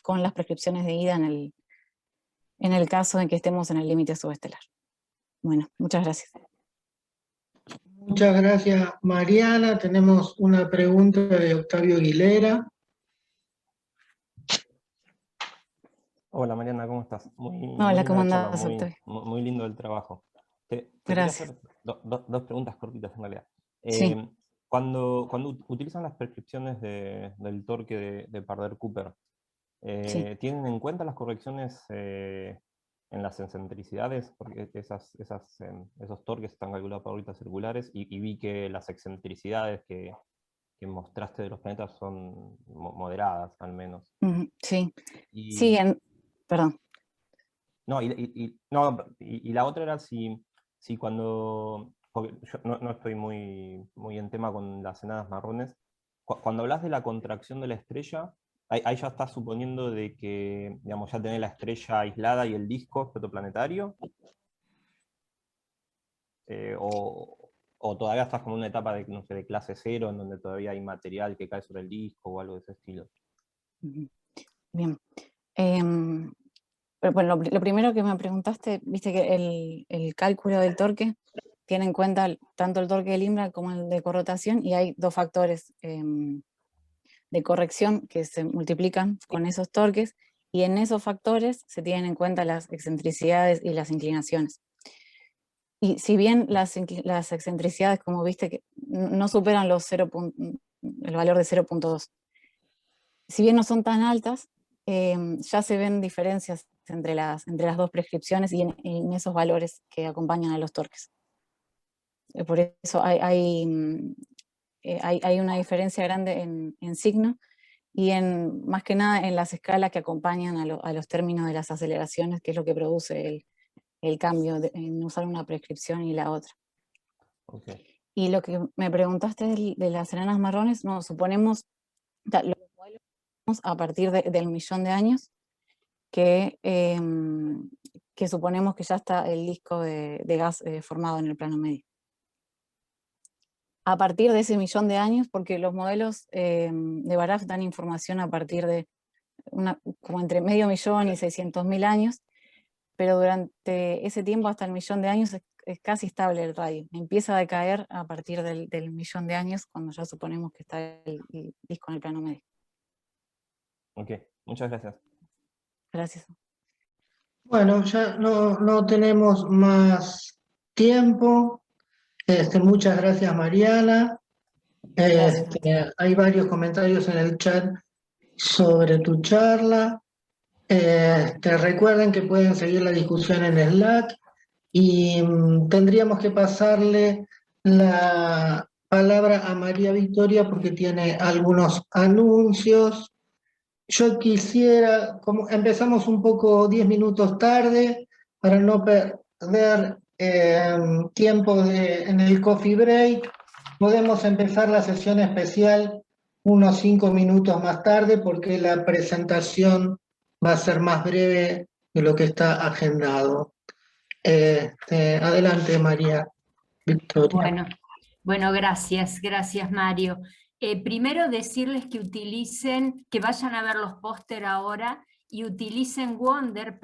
con las prescripciones de IDA en el caso en que estemos en el límite subestelar. Bueno, muchas gracias. Muchas gracias, Mariana. Tenemos una pregunta de Octavio Aguilera. Hola Mariana, ¿cómo estás? Hola, ¿cómo andás, Octavio? Muy lindo el trabajo. Te quería hacer dos preguntas cortitas en realidad. Sí. Cuando utilizan las prescripciones del torque de Parder-Cooper, Sí. ¿tienen en cuenta las correcciones en las excentricidades? Porque esos torques están calculados por órbitas circulares y vi que las excentricidades que mostraste de los planetas son moderadas, al menos. Sí, Y, perdón. No, y la otra era si cuando, porque yo no estoy muy en tema con las enanas marrones, cuando hablas de la contracción de la estrella, ahí ya estás suponiendo de que, digamos, ya tenés la estrella aislada y el disco protoplanetario, o todavía estás como en una etapa de, no sé, de clase cero, en donde todavía hay material que cae sobre el disco o algo de ese estilo. Bien. Pero bueno, lo primero que me preguntaste, viste que el cálculo del torque tiene en cuenta tanto el torque de Lindblad como el de corrotación, y hay dos factores de corrección que se multiplican con esos torques, y en esos factores se tienen en cuenta las excentricidades y las inclinaciones. Y si bien las excentricidades, como viste, que no superan el valor de 0.2, si bien no son tan altas, ya se ven diferencias entre las dos prescripciones y en esos valores que acompañan a los torques. Por eso hay una diferencia grande en signo y más que nada en las escalas que acompañan a los términos de las aceleraciones, que es lo que produce el cambio en usar una prescripción y la otra. Okay. Y lo que me preguntaste de las enanas marrones, no, suponemos, los modelos a partir del 1.000.000 de años, que suponemos que ya está el disco de gas formado en el plano medio. A partir de ese 1.000.000 de años, porque los modelos de Baraf dan información a partir de como entre 500.000 y 600.000 años, pero durante ese tiempo, hasta el 1.000.000 de años, es casi estable el radio. Empieza a decaer a partir del 1.000.000 de años, cuando ya suponemos que está el disco en el plano medio. Ok, muchas gracias. Gracias. Bueno, ya no tenemos más tiempo. Muchas gracias, Mariana. Hay varios comentarios en el chat sobre tu charla. Recuerden que pueden seguir la discusión en Slack y tendríamos que pasarle la palabra a María Victoria porque tiene algunos anuncios. Yo quisiera, como empezamos un poco 10 minutos tarde, para no perder tiempo en el coffee break, podemos empezar la sesión especial unos 5 minutos más tarde porque la presentación va a ser más breve de lo que está agendado. Adelante, María Victoria. Bueno, gracias Mario. Primero decirles que vayan a ver los póster ahora y utilicen Wonder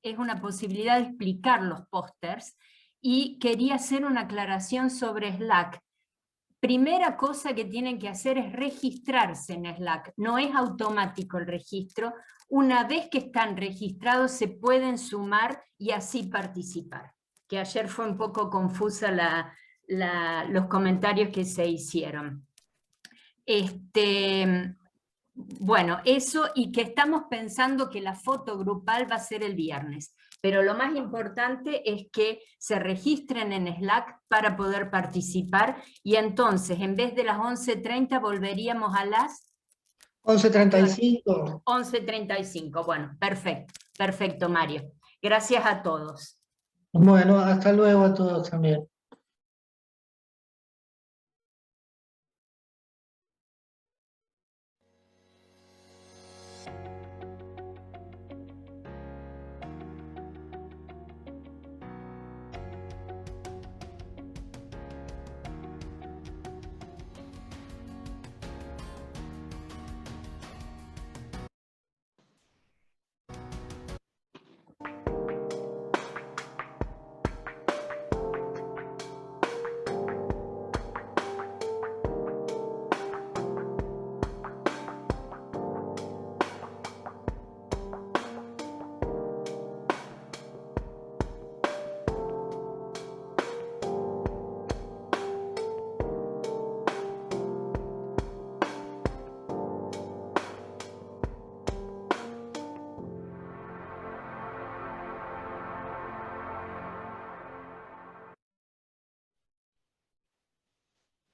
es una posibilidad de explicar los pósters, y quería hacer una aclaración sobre Slack. primera cosa que tienen que hacer es registrarse en Slack. No es automático el registro. Una vez que están registrados se pueden sumar y así participar. Que ayer fue un poco confusa los comentarios que se hicieron. Bueno, eso, y que estamos pensando que la foto grupal va a ser el viernes. Pero lo más importante es que se registren en Slack para poder participar, y entonces en vez de las 11:30 volveríamos a las 11:35. 11:35. Bueno, perfecto, Mario. Gracias a todos. Bueno, hasta luego a todos también.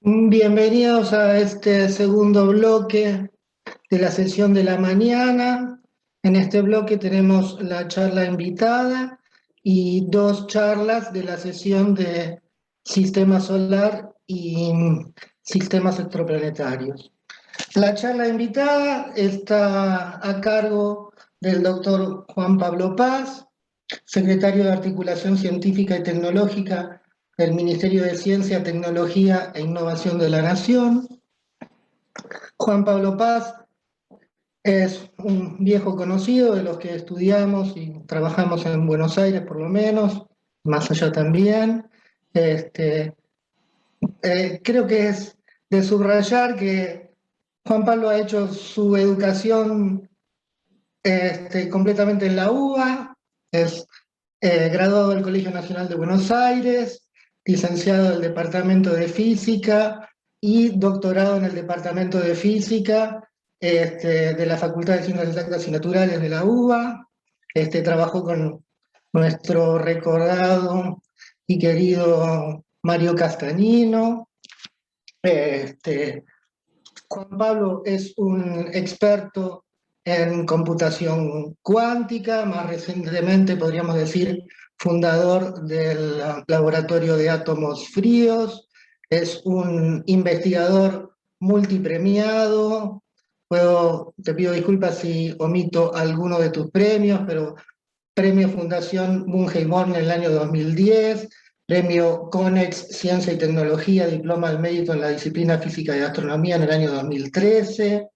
Bienvenidos a este segundo bloque de la sesión de la mañana. En este bloque tenemos la charla invitada y dos charlas de la sesión de Sistema Solar y Sistemas Extraplanetarios. La charla invitada está a cargo del doctor Juan Pablo Paz, secretario de Articulación Científica y Tecnológica del Ministerio de Ciencia, Tecnología e Innovación de la Nación. Juan Pablo Paz es un viejo conocido de los que estudiamos y trabajamos en Buenos Aires, por lo menos, más allá también. Creo que es de subrayar que Juan Pablo ha hecho su educación completamente en la UBA, es graduado del Colegio Nacional de Buenos Aires, licenciado del Departamento de Física y doctorado en el Departamento de Física de la Facultad de Ciencias Exactas y Naturales de la UBA. Trabajó con nuestro recordado y querido Mario Castagnino. Juan Pablo es un experto en computación cuántica, más recientemente podríamos decir fundador del Laboratorio de Átomos Fríos, es un investigador multipremiado. Te pido disculpas si omito alguno de tus premios, pero Premio Fundación Bunge y Morn en el año 2010, Premio CONEX Ciencia y Tecnología, Diploma al Mérito en la disciplina Física y Astronomía en el año 2013,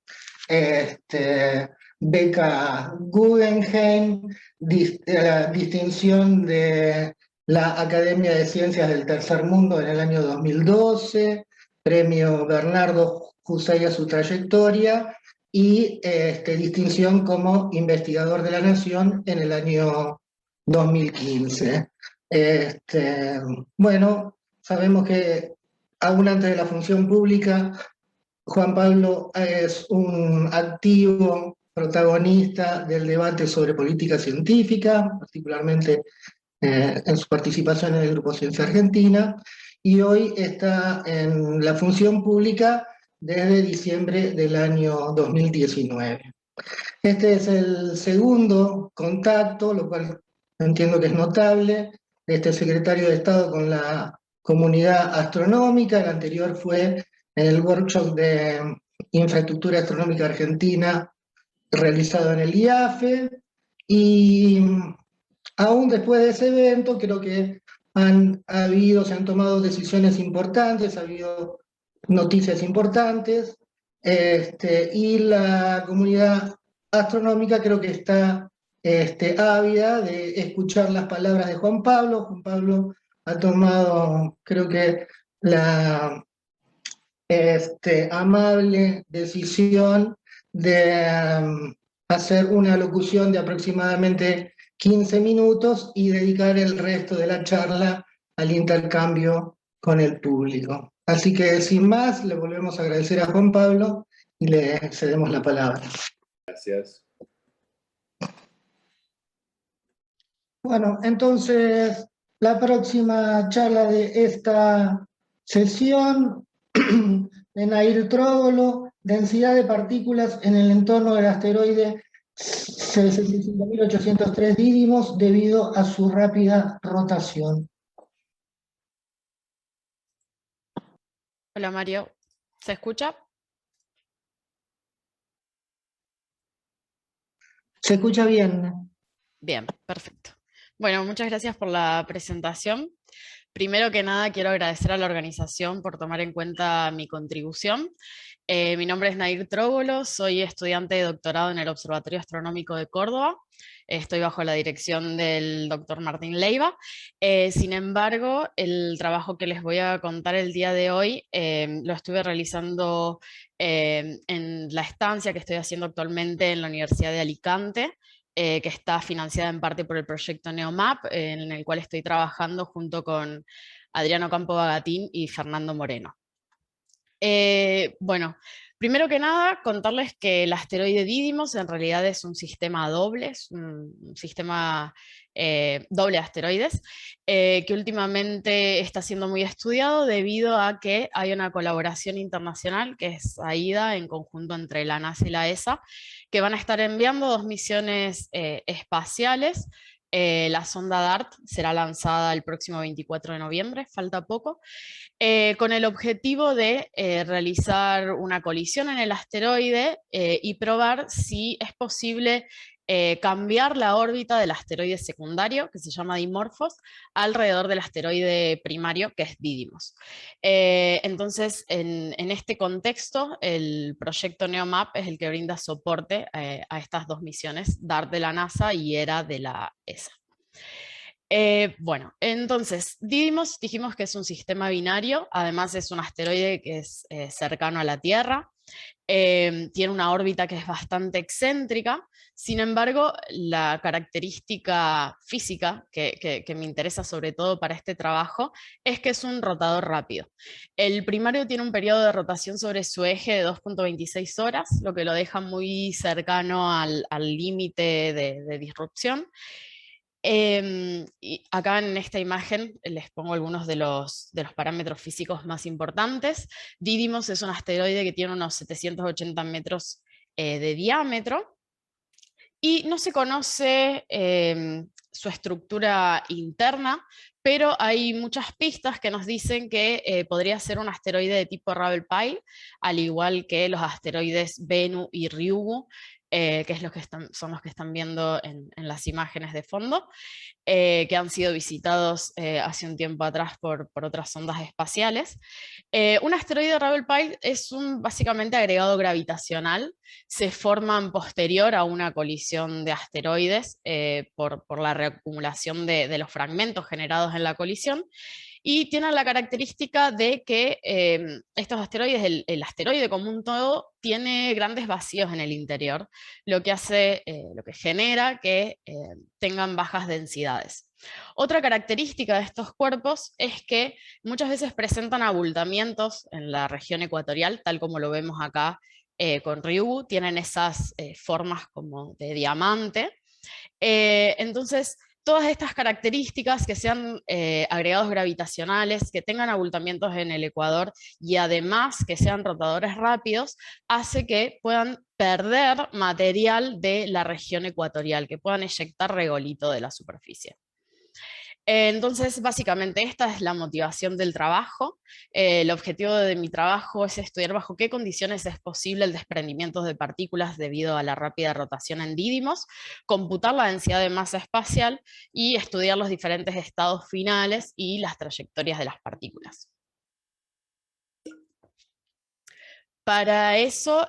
beca Guggenheim, la distinción de la Academia de Ciencias del Tercer Mundo en el año 2012, Premio Bernardo Hussein a su trayectoria y distinción como investigador de la Nación en el año 2015. Bueno, sabemos que aún antes de la función pública, Juan Pablo es un activo protagonista del debate sobre política científica, particularmente en su participación en el Grupo Ciencia Argentina, y hoy está en la función pública desde diciembre del año 2019. Este es el segundo contacto, lo cual entiendo que es notable, de este secretario de Estado con la comunidad astronómica. El anterior fue en el workshop de Infraestructura Astronómica Argentina realizado en el IAFE, y aún después de ese evento creo que se han tomado decisiones importantes, ha habido noticias importantes, y la comunidad astronómica creo que está ávida de escuchar las palabras de Juan Pablo. Juan Pablo ha tomado, creo que, la amable decisión de hacer una locución de aproximadamente 15 minutos y dedicar el resto de la charla al intercambio con el público. Así que sin más, le volvemos a agradecer a Juan Pablo y le cedemos la palabra. Gracias. Bueno, entonces la próxima charla de esta sesión de Nair Trógolo, densidad de partículas en el entorno del asteroide 65.803 Didymos debido a su rápida rotación. Hola Mario, ¿se escucha? Se escucha bien. Bien, perfecto. Bueno, muchas gracias por la presentación. Primero que nada, quiero agradecer a la organización por tomar en cuenta mi contribución. Mi nombre es Nair Trógolo, soy estudiante de doctorado en el Observatorio Astronómico de Córdoba. Estoy bajo la dirección del doctor Martín Leiva. Sin embargo, el trabajo que les voy a contar el día de hoy lo estuve realizando en la estancia que estoy haciendo actualmente en la Universidad de Alicante, que está financiada en parte por el proyecto NEOMAP, en el cual estoy trabajando junto con Adriano Campo Bagatín y Fernando Moreno. Bueno, primero que nada, contarles que el asteroide Didymos en realidad es un sistema doble, es un sistema doble de asteroides, que últimamente está siendo muy estudiado debido a que hay una colaboración internacional, que es AIDA, en conjunto entre la NASA y la ESA, que van a estar enviando 2 misiones espaciales. La sonda DART será lanzada el próximo 24 de noviembre, falta poco, con el objetivo de realizar una colisión en el asteroide y probar si es posible cambiar la órbita del asteroide secundario, que se llama Dimorphos, alrededor del asteroide primario, que es Didymos. Entonces, en este contexto, el proyecto NEOMAP es el que brinda soporte a estas 2 misiones, DART de la NASA y ERA de la ESA. Bueno, entonces, Didymos dijimos que es un sistema binario, además es un asteroide que es cercano a la Tierra, tiene una órbita que es bastante excéntrica. Sin embargo, la característica física que me interesa sobre todo para este trabajo es que es un rotador rápido. El primario tiene un periodo de rotación sobre su eje de 2.26 horas, lo que lo deja muy cercano al límite de disrupción. Y acá en esta imagen les pongo algunos de los parámetros físicos más importantes. Didymos es un asteroide que tiene unos 780 metros de diámetro y no se conoce su estructura interna, pero hay muchas pistas que nos dicen que podría ser un asteroide de tipo Ravel-Pile, al igual que los asteroides Bennu y Ryugu, que son los que están viendo en las imágenes de fondo, que han sido visitados hace un tiempo atrás por otras sondas espaciales. Un asteroide Ravel-Pile es un básicamente agregado gravitacional, se forman posterior a una colisión de asteroides por la reacumulación de los fragmentos generados en la colisión, y tienen la característica de que estos asteroides, el asteroide como un todo, tiene grandes vacíos en el interior, lo que genera que tengan bajas densidades. Otra característica de estos cuerpos es que muchas veces presentan abultamientos en la región ecuatorial, tal como lo vemos acá con Ryugu, tienen esas formas como de diamante. Entonces, todas estas características, que sean agregados gravitacionales, que tengan abultamientos en el ecuador y además que sean rotadores rápidos, hace que puedan perder material de la región ecuatorial, que puedan eyectar regolito de la superficie. Entonces, básicamente esta es la motivación del trabajo. El objetivo de mi trabajo es estudiar bajo qué condiciones es posible el desprendimiento de partículas debido a la rápida rotación en Didymos, computar la densidad de masa espacial y estudiar los diferentes estados finales y las trayectorias de las partículas. Para eso,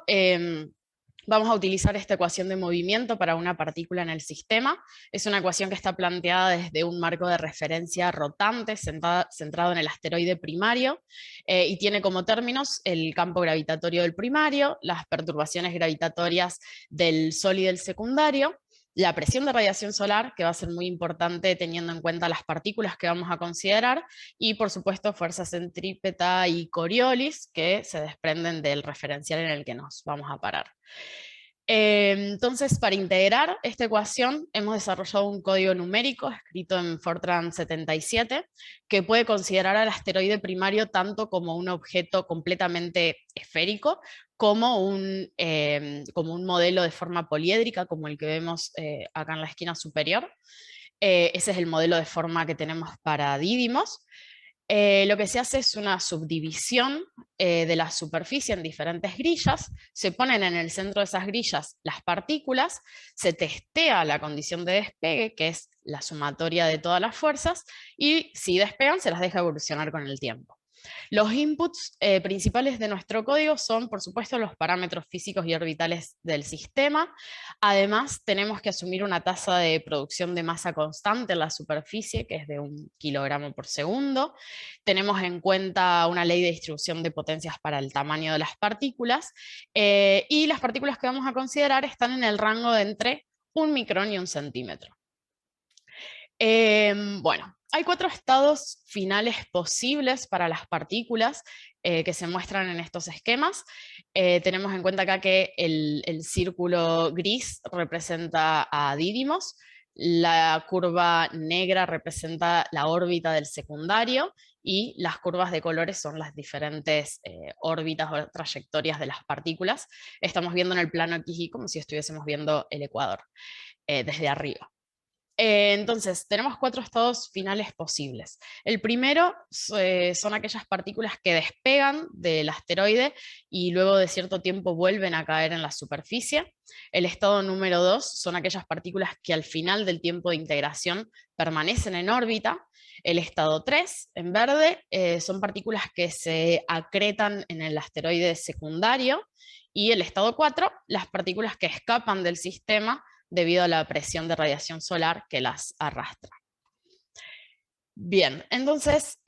Vamos a utilizar esta ecuación de movimiento para una partícula en el sistema. Es una ecuación que está planteada desde un marco de referencia rotante centrado en el asteroide primario y tiene como términos el campo gravitatorio del primario, las perturbaciones gravitatorias del Sol y del secundario, la presión de radiación solar, que va a ser muy importante teniendo en cuenta las partículas que vamos a considerar, y por supuesto fuerza centrípeta y Coriolis, que se desprenden del referencial en el que nos vamos a parar. Entonces, para integrar esta ecuación, hemos desarrollado un código numérico escrito en Fortran 77, que puede considerar al asteroide primario tanto como un objeto completamente esférico, como un modelo de forma poliédrica, como el que vemos acá en la esquina superior. Ese es el modelo de forma que tenemos para Didymos. Lo que se hace es una subdivisión de la superficie en diferentes grillas, se ponen en el centro de esas grillas las partículas, se testea la condición de despegue, que es la sumatoria de todas las fuerzas, y si despegan se las deja evolucionar con el tiempo. Los inputs principales de nuestro código son, por supuesto, los parámetros físicos y orbitales del sistema. Además, tenemos que asumir una tasa de producción de masa constante en la superficie, que es de 1 kilogramo por segundo. Tenemos en cuenta una ley de distribución de potencias para el tamaño de las partículas. Y las partículas que vamos a considerar están en el rango de entre 1 micrón y 1 centímetro. Bueno, hay 4 estados finales posibles para las partículas que se muestran en estos esquemas. Tenemos en cuenta acá que el círculo gris representa a Didymos, la curva negra representa la órbita del secundario y las curvas de colores son las diferentes órbitas o trayectorias de las partículas. Estamos viendo en el plano XY como si estuviésemos viendo el ecuador desde arriba. Entonces, tenemos 4 estados finales posibles. El primero son aquellas partículas que despegan del asteroide y luego de cierto tiempo vuelven a caer en la superficie. El estado número 2 son aquellas partículas que al final del tiempo de integración permanecen en órbita. El estado 3, en verde, son partículas que se acretan en el asteroide secundario. Y el estado 4, las partículas que escapan del sistema debido a la presión de radiación solar que las arrastra. Bien, entonces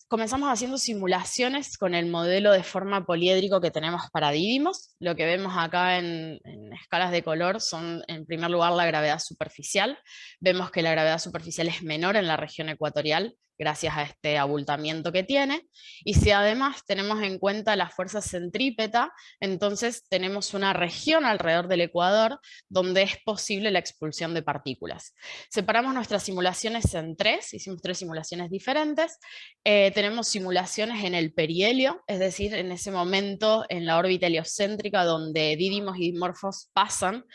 comenzamos haciendo simulaciones con el modelo de forma poliédrico que tenemos para Didymos. Lo que vemos acá en escalas de color son, en primer lugar, la gravedad superficial. Vemos que la gravedad superficial es menor en la región ecuatorial, gracias a este abultamiento que tiene, y si además tenemos en cuenta la fuerza centrípeta, entonces tenemos una región alrededor del ecuador donde es posible la expulsión de partículas. Separamos nuestras simulaciones en 3, hicimos 3 simulaciones diferentes. Tenemos simulaciones en el perihelio, es decir, en ese momento en la órbita heliocéntrica donde Didymos y Dimorphos pasan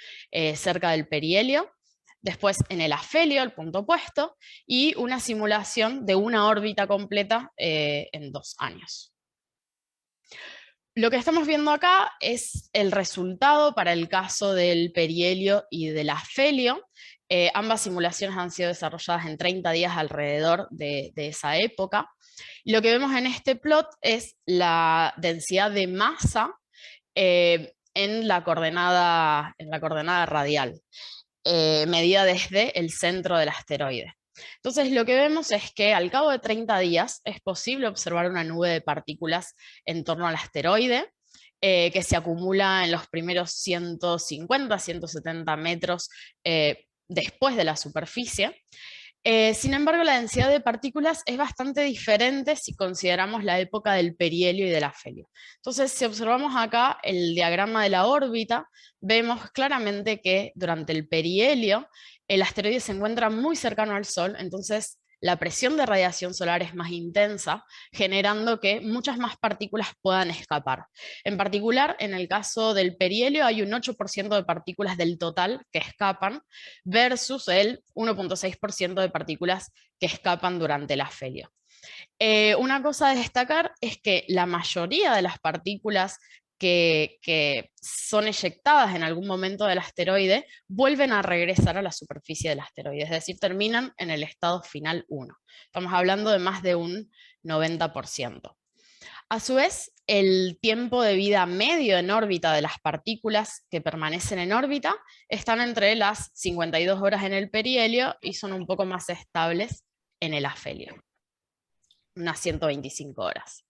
cerca del perihelio. Después en el afelio, el punto opuesto, y una simulación de una órbita completa en 2 años. Lo que estamos viendo acá es el resultado para el caso del perihelio y del afelio. Ambas simulaciones han sido desarrolladas en 30 días alrededor de esa época. Y lo que vemos en este plot es la densidad de masa en la coordenada radial. Medida desde el centro del asteroide. Entonces lo que vemos es que al cabo de 30 días es posible observar una nube de partículas en torno al asteroide que se acumula en los primeros 150, 170 metros después de la superficie. Sin embargo, la densidad de partículas es bastante diferente si consideramos la época del perihelio y del afelio. Entonces, si observamos acá el diagrama de la órbita, vemos claramente que durante el perihelio el asteroide se encuentra muy cercano al Sol, entonces la presión de radiación solar es más intensa, generando que muchas más partículas puedan escapar. En particular, en el caso del perihelio hay un 8% de partículas del total que escapan, versus el 1.6% de partículas que escapan durante el afelio. Una cosa a destacar es que la mayoría de las partículas que son eyectadas en algún momento del asteroide vuelven a regresar a la superficie del asteroide, es decir, terminan en el estado final 1. Estamos hablando de más de un 90%. A su vez, el tiempo de vida medio en órbita de las partículas que permanecen en órbita están entre las 52 horas en el perihelio y son un poco más estables en el afelio, unas 125 horas.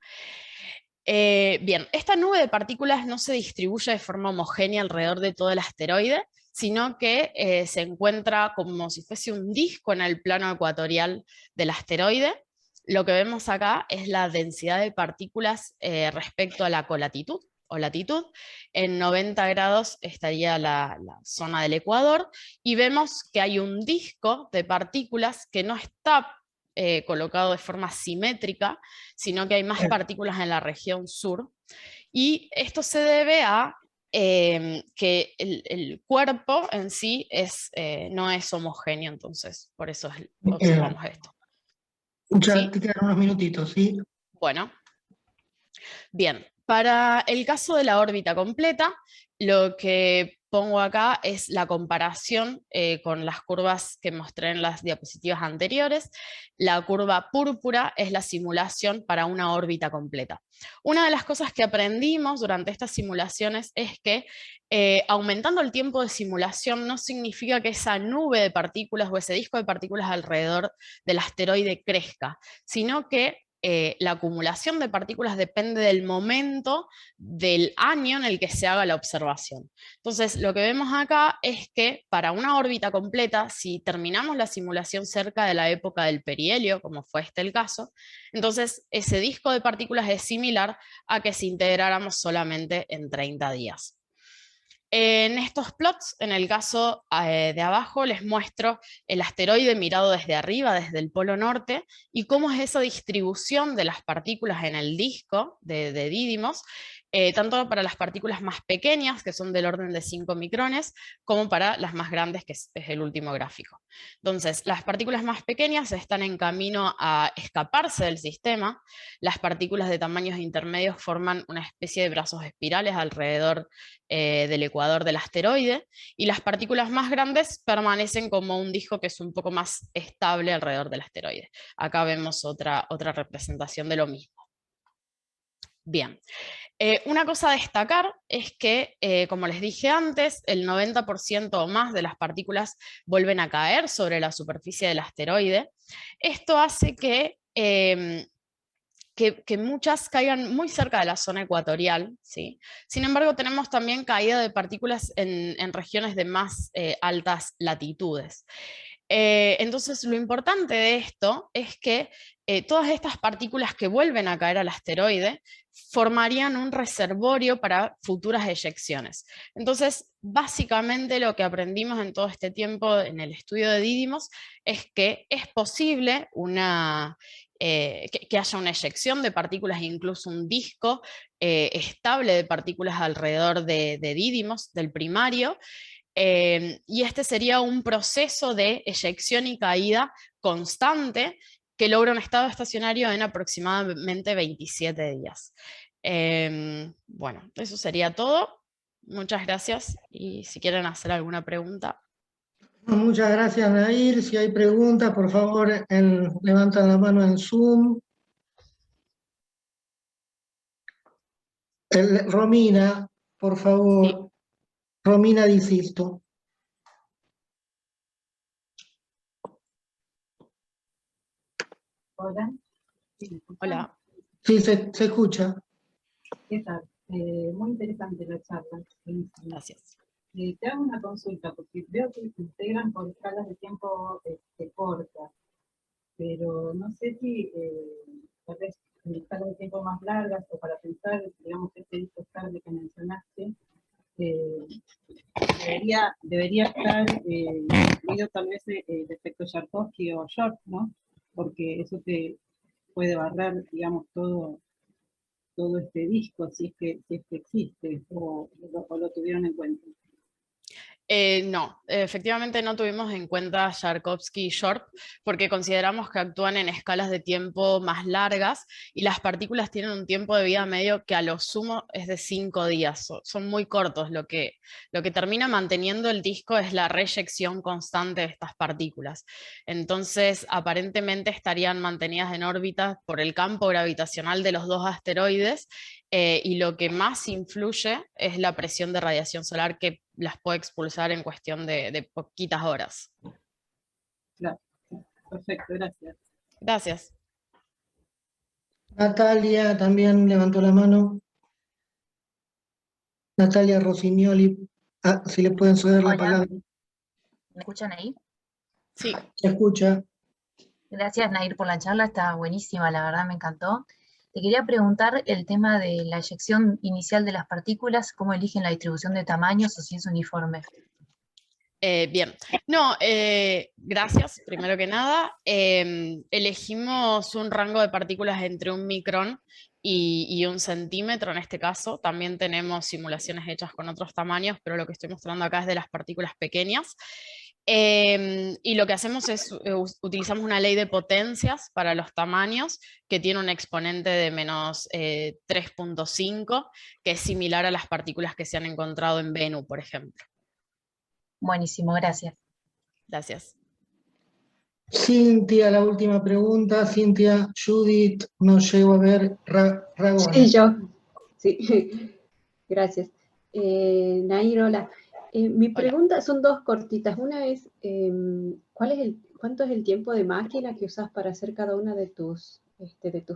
Bien, esta nube de partículas no se distribuye de forma homogénea alrededor de todo el asteroide, sino que se encuentra como si fuese un disco en el plano ecuatorial del asteroide. Lo que vemos acá es la densidad de partículas respecto a la colatitud o latitud. En 90 grados estaría la zona del ecuador, y vemos que hay un disco de partículas que no está colocado de forma simétrica, sino que hay más partículas en la región sur, y esto se debe a que el cuerpo en sí no es homogéneo, entonces por eso observamos esto. Ya te quedan unos minutitos, ¿sí? Bueno, bien, para el caso de la órbita completa, lo que pongo acá es la comparación con las curvas que mostré en las diapositivas anteriores. La curva púrpura es la simulación para una órbita completa. Una de las cosas que aprendimos durante estas simulaciones es que aumentando el tiempo de simulación no significa que esa nube de partículas o ese disco de partículas alrededor del asteroide crezca, sino que la acumulación de partículas depende del momento del año en el que se haga la observación. Entonces, lo que vemos acá es que para una órbita completa, si terminamos la simulación cerca de la época del perihelio, como fue el caso, entonces ese disco de partículas es similar a que si integráramos solamente en 30 días. En estos plots, en el caso de abajo, les muestro el asteroide mirado desde arriba, desde el polo norte, y cómo es esa distribución de las partículas en el disco de Didymos, tanto para las partículas más pequeñas, que son del orden de 5 micrones, como para las más grandes, que es el último gráfico. Entonces, las partículas más pequeñas están en camino a escaparse del sistema. Las partículas de tamaños intermedios forman una especie de brazos espirales alrededor del ecuador del asteroide, y las partículas más grandes permanecen como un disco que es un poco más estable alrededor del asteroide. Acá vemos otra representación de lo mismo. Bien, una cosa a destacar es que, como les dije antes, el 90% o más de las partículas vuelven a caer sobre la superficie del asteroide. Esto hace que muchas caigan muy cerca de la zona ecuatorial, ¿sí? Sin embargo, tenemos también caída de partículas en regiones de más altas latitudes. Entonces, lo importante de esto es que todas estas partículas que vuelven a caer al asteroide formarían un reservorio para futuras eyecciones. Entonces, básicamente lo que aprendimos en todo este tiempo en el estudio de Didymos es que es posible que haya una eyección de partículas, incluso un disco estable de partículas alrededor de Didymos, del primario, y este sería un proceso de eyección y caída constante que logra un estado estacionario en aproximadamente 27 días. Bueno, eso sería todo. Muchas gracias, y si quieren hacer alguna pregunta. Muchas gracias, Nair. Si hay preguntas, por favor, levantan la mano en Zoom. Romina, por favor. Sí. Romina Di Sisto. Hola. Sí, hola. Sí, se escucha. ¿Qué tal? Muy interesante la charla. Gracias. Te hago una consulta, porque veo que se integran por escalas de tiempo cortas, pero no sé si tal vez en escalas de tiempo más largas, o para pensar, digamos, este disco estable que mencionaste, debería estar incluido tal vez el efecto Yarkovsky o Short, ¿no? Porque eso te puede barrer, digamos, todo este disco, si es que existe, o lo tuvieron en cuenta. No, efectivamente no tuvimos en cuenta Yarkovsky y Shorp porque consideramos que actúan en escalas de tiempo más largas y las partículas tienen un tiempo de vida medio que a lo sumo es de 5 días. Son muy cortos. Lo que termina manteniendo el disco es la reyección constante de estas partículas. Entonces, aparentemente estarían mantenidas en órbita por el campo gravitacional de los dos asteroides y lo que más influye es la presión de radiación solar que las puede expulsar en cuestión de poquitas horas. Claro, perfecto, gracias. Gracias. Natalia también levantó la mano. Natalia Rossignoli, si le pueden ceder la Hola. palabra. ¿Me escuchan ahí? Sí. Se escucha. Gracias, Nair, por la charla, está buenísima, la verdad me encantó. Te quería preguntar el tema de la eyección inicial de las partículas, cómo eligen la distribución de tamaños o si es uniforme. Bien, no, gracias, primero que nada. Elegimos un rango de partículas entre 1 micrón y 1 centímetro en este caso. También tenemos simulaciones hechas con otros tamaños, pero lo que estoy mostrando acá es de las partículas pequeñas. Y lo que hacemos es, utilizamos una ley de potencias para los tamaños que tiene un exponente de menos 3.5, que es similar a las partículas que se han encontrado en Bennu, por ejemplo. Buenísimo, gracias. Gracias. Cintia, la última pregunta. Cintia, Judith, no llego a ver. Ragone. Sí, yo. Sí, gracias. Nair, hola. Mi pregunta son dos cortitas. Una es, ¿cuánto es el tiempo de máquina que usas para hacer cada una de tus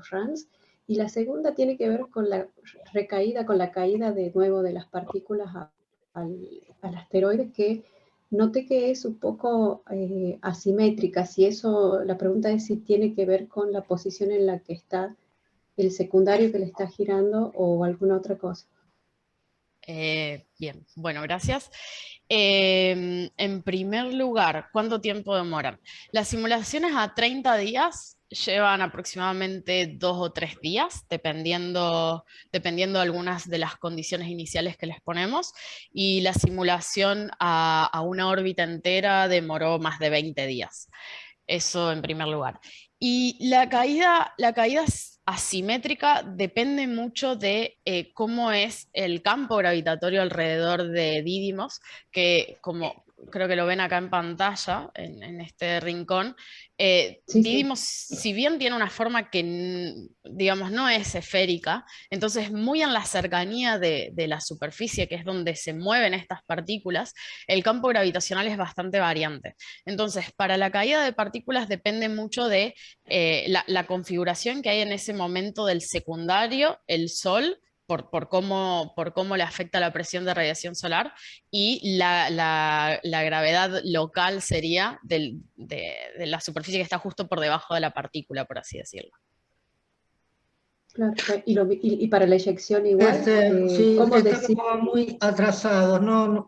runs? Y la segunda tiene que ver con la recaída, con la caída de nuevo de las partículas al asteroide, que noté que es un poco asimétrica. Si eso, la pregunta es si tiene que ver con la posición en la que está el secundario que le está girando o alguna otra cosa. Bien, bueno, gracias. En primer lugar, ¿cuánto tiempo demoran? Las simulaciones a 30 días llevan aproximadamente 2 o 3 días, dependiendo de algunas de las condiciones iniciales que les ponemos, y la simulación a una órbita entera demoró más de 20 días. Eso en primer lugar. Y la caída asimétrica depende mucho de cómo es el campo gravitatorio alrededor de Didymos, que como creo que lo ven acá en pantalla, en este rincón, Didymos, si bien tiene una forma que, digamos, no es esférica, entonces muy en la cercanía de la superficie, que es donde se mueven estas partículas, el campo gravitacional es bastante variante. Entonces, para la caída de partículas depende mucho de la configuración que hay en ese momento del secundario, el Sol, por cómo le afecta la presión de radiación solar, y la gravedad local sería de la superficie que está justo por debajo de la partícula, por así decirlo. Claro, y para la eyección igual, Sí, ¿cómo estamos muy atrasados. No,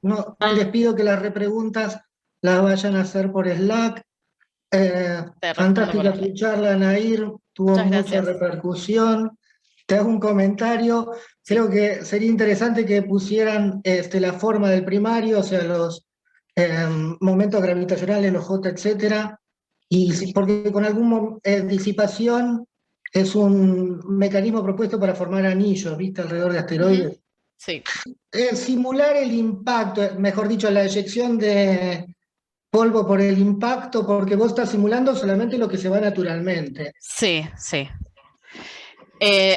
les pido que las repreguntas las vayan a hacer por Slack. Fantástica tu charla, Nair, tuvo mucha repercusión. Te hago un comentario. Creo que sería interesante que pusieran la forma del primario, o sea, los momentos gravitacionales, los J, etcétera, porque con alguna disipación es un mecanismo propuesto para formar anillos, ¿viste? Alrededor de asteroides. Sí. Simular el impacto, mejor dicho, la eyección de polvo por el impacto, porque vos estás simulando solamente lo que se va naturalmente. Sí, sí.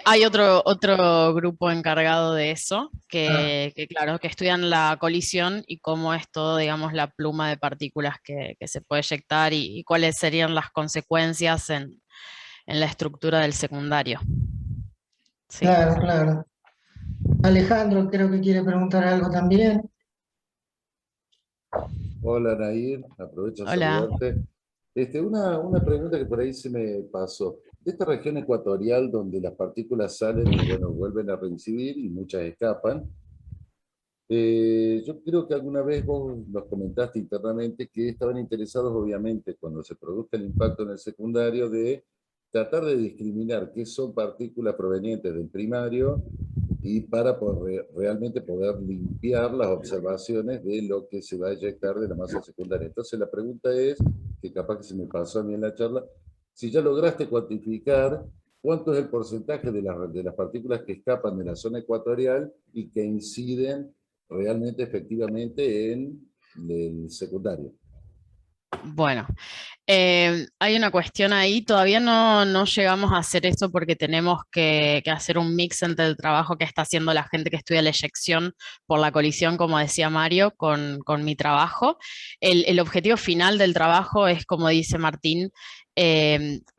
Hay otro grupo encargado de eso, que claro, que estudian la colisión y cómo es todo, digamos, la pluma de partículas que se puede eyectar y cuáles serían las consecuencias en la estructura del secundario. Sí. Claro, claro. Alejandro creo que quiere preguntar algo también. Hola Nair, aprovecho a Hola. saludarte. Una pregunta que por ahí se me pasó. De esta región ecuatorial donde las partículas salen y bueno, vuelven a reincidir y muchas escapan, yo creo que alguna vez vos nos comentaste internamente que estaban interesados obviamente cuando se produzca el impacto en el secundario de tratar de discriminar qué son partículas provenientes del primario y para realmente poder limpiar las observaciones de lo que se va a eyectar de la masa secundaria. Entonces la pregunta es, que capaz que se me pasó a mí en la charla, si ya lograste cuantificar cuánto es el porcentaje de las partículas que escapan de la zona ecuatorial y que inciden realmente efectivamente en el secundario. Bueno, hay una cuestión ahí, todavía no llegamos a hacer esto porque tenemos que hacer un mix entre el trabajo que está haciendo la gente que estudia la eyección por la colisión, como decía Mario, con mi trabajo. El objetivo final del trabajo es, como dice Martín,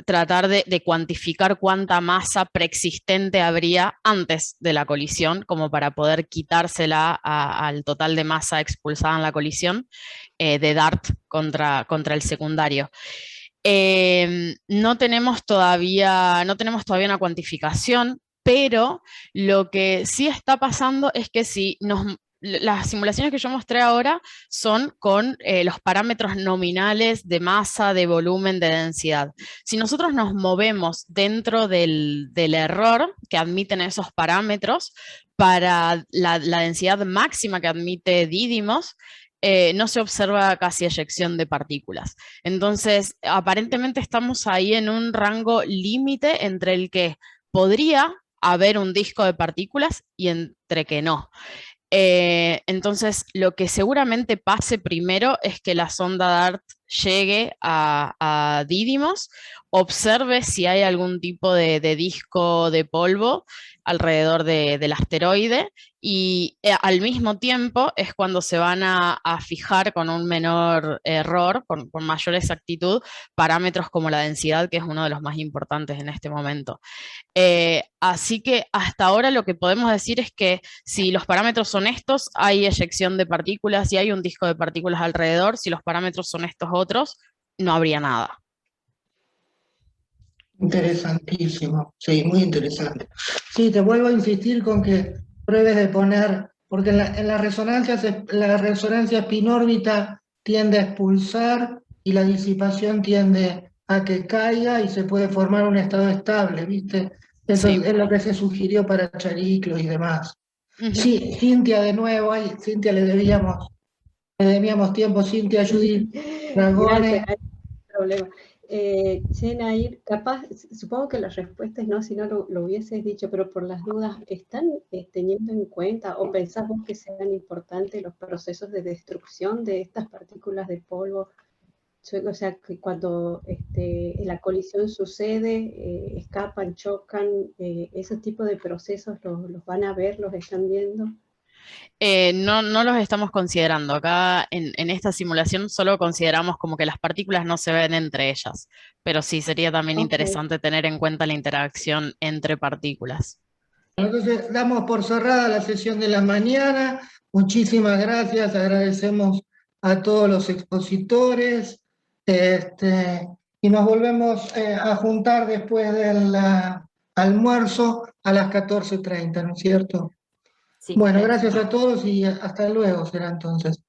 tratar de cuantificar cuánta masa preexistente habría antes de la colisión, como para poder quitársela al total de masa expulsada en la colisión de DART contra el secundario. No tenemos todavía una cuantificación, pero lo que sí está pasando es que si las simulaciones que yo mostré ahora son con los parámetros nominales de masa, de volumen, de densidad. Si nosotros nos movemos dentro del error que admiten esos parámetros para la densidad máxima que admite Didymos, no se observa casi eyección de partículas. Entonces, aparentemente estamos ahí en un rango límite entre el que podría haber un disco de partículas y entre que no. Entonces, lo que seguramente pase primero es que la sonda DART llegue a Didymos, observe si hay algún tipo de disco de polvo alrededor del asteroide y al mismo tiempo es cuando se van a fijar con un menor error, con mayor exactitud, parámetros como la densidad, que es uno de los más importantes en este momento. Así que hasta ahora lo que podemos decir es que si los parámetros son estos, hay eyección de partículas y hay un disco de partículas alrededor. Si los parámetros son estos otros, no habría nada. Interesantísimo, sí, muy interesante. Sí, te vuelvo a insistir con que pruebes de poner, porque en la resonancia spin-órbita tiende a expulsar y la disipación tiende a que caiga y se puede formar un estado estable, ¿viste? Eso Sí. es lo que se sugirió para Chariclo y demás. Sí, Cintia de nuevo, Cintia le debíamos tiempo, Cintia, Judith, Dragones. Gracias, no hay problema. Nair, capaz, supongo que la respuesta es no, si no lo hubieses dicho, pero por las dudas, ¿están teniendo en cuenta o pensás vos que sean importantes los procesos de destrucción de estas partículas de polvo? O sea, que cuando la colisión sucede, escapan, chocan, esos tipos de procesos los van a ver, los están viendo. No los estamos considerando. Acá en esta simulación solo consideramos como que las partículas no se ven entre ellas, pero sí sería también interesante tener en cuenta la interacción entre partículas. Entonces damos por cerrada la sesión de la mañana. Muchísimas gracias, agradecemos a todos los expositores y nos volvemos a juntar después del almuerzo a las 14:30, ¿no es cierto? Sí, bueno, gracias a todos y hasta luego será entonces.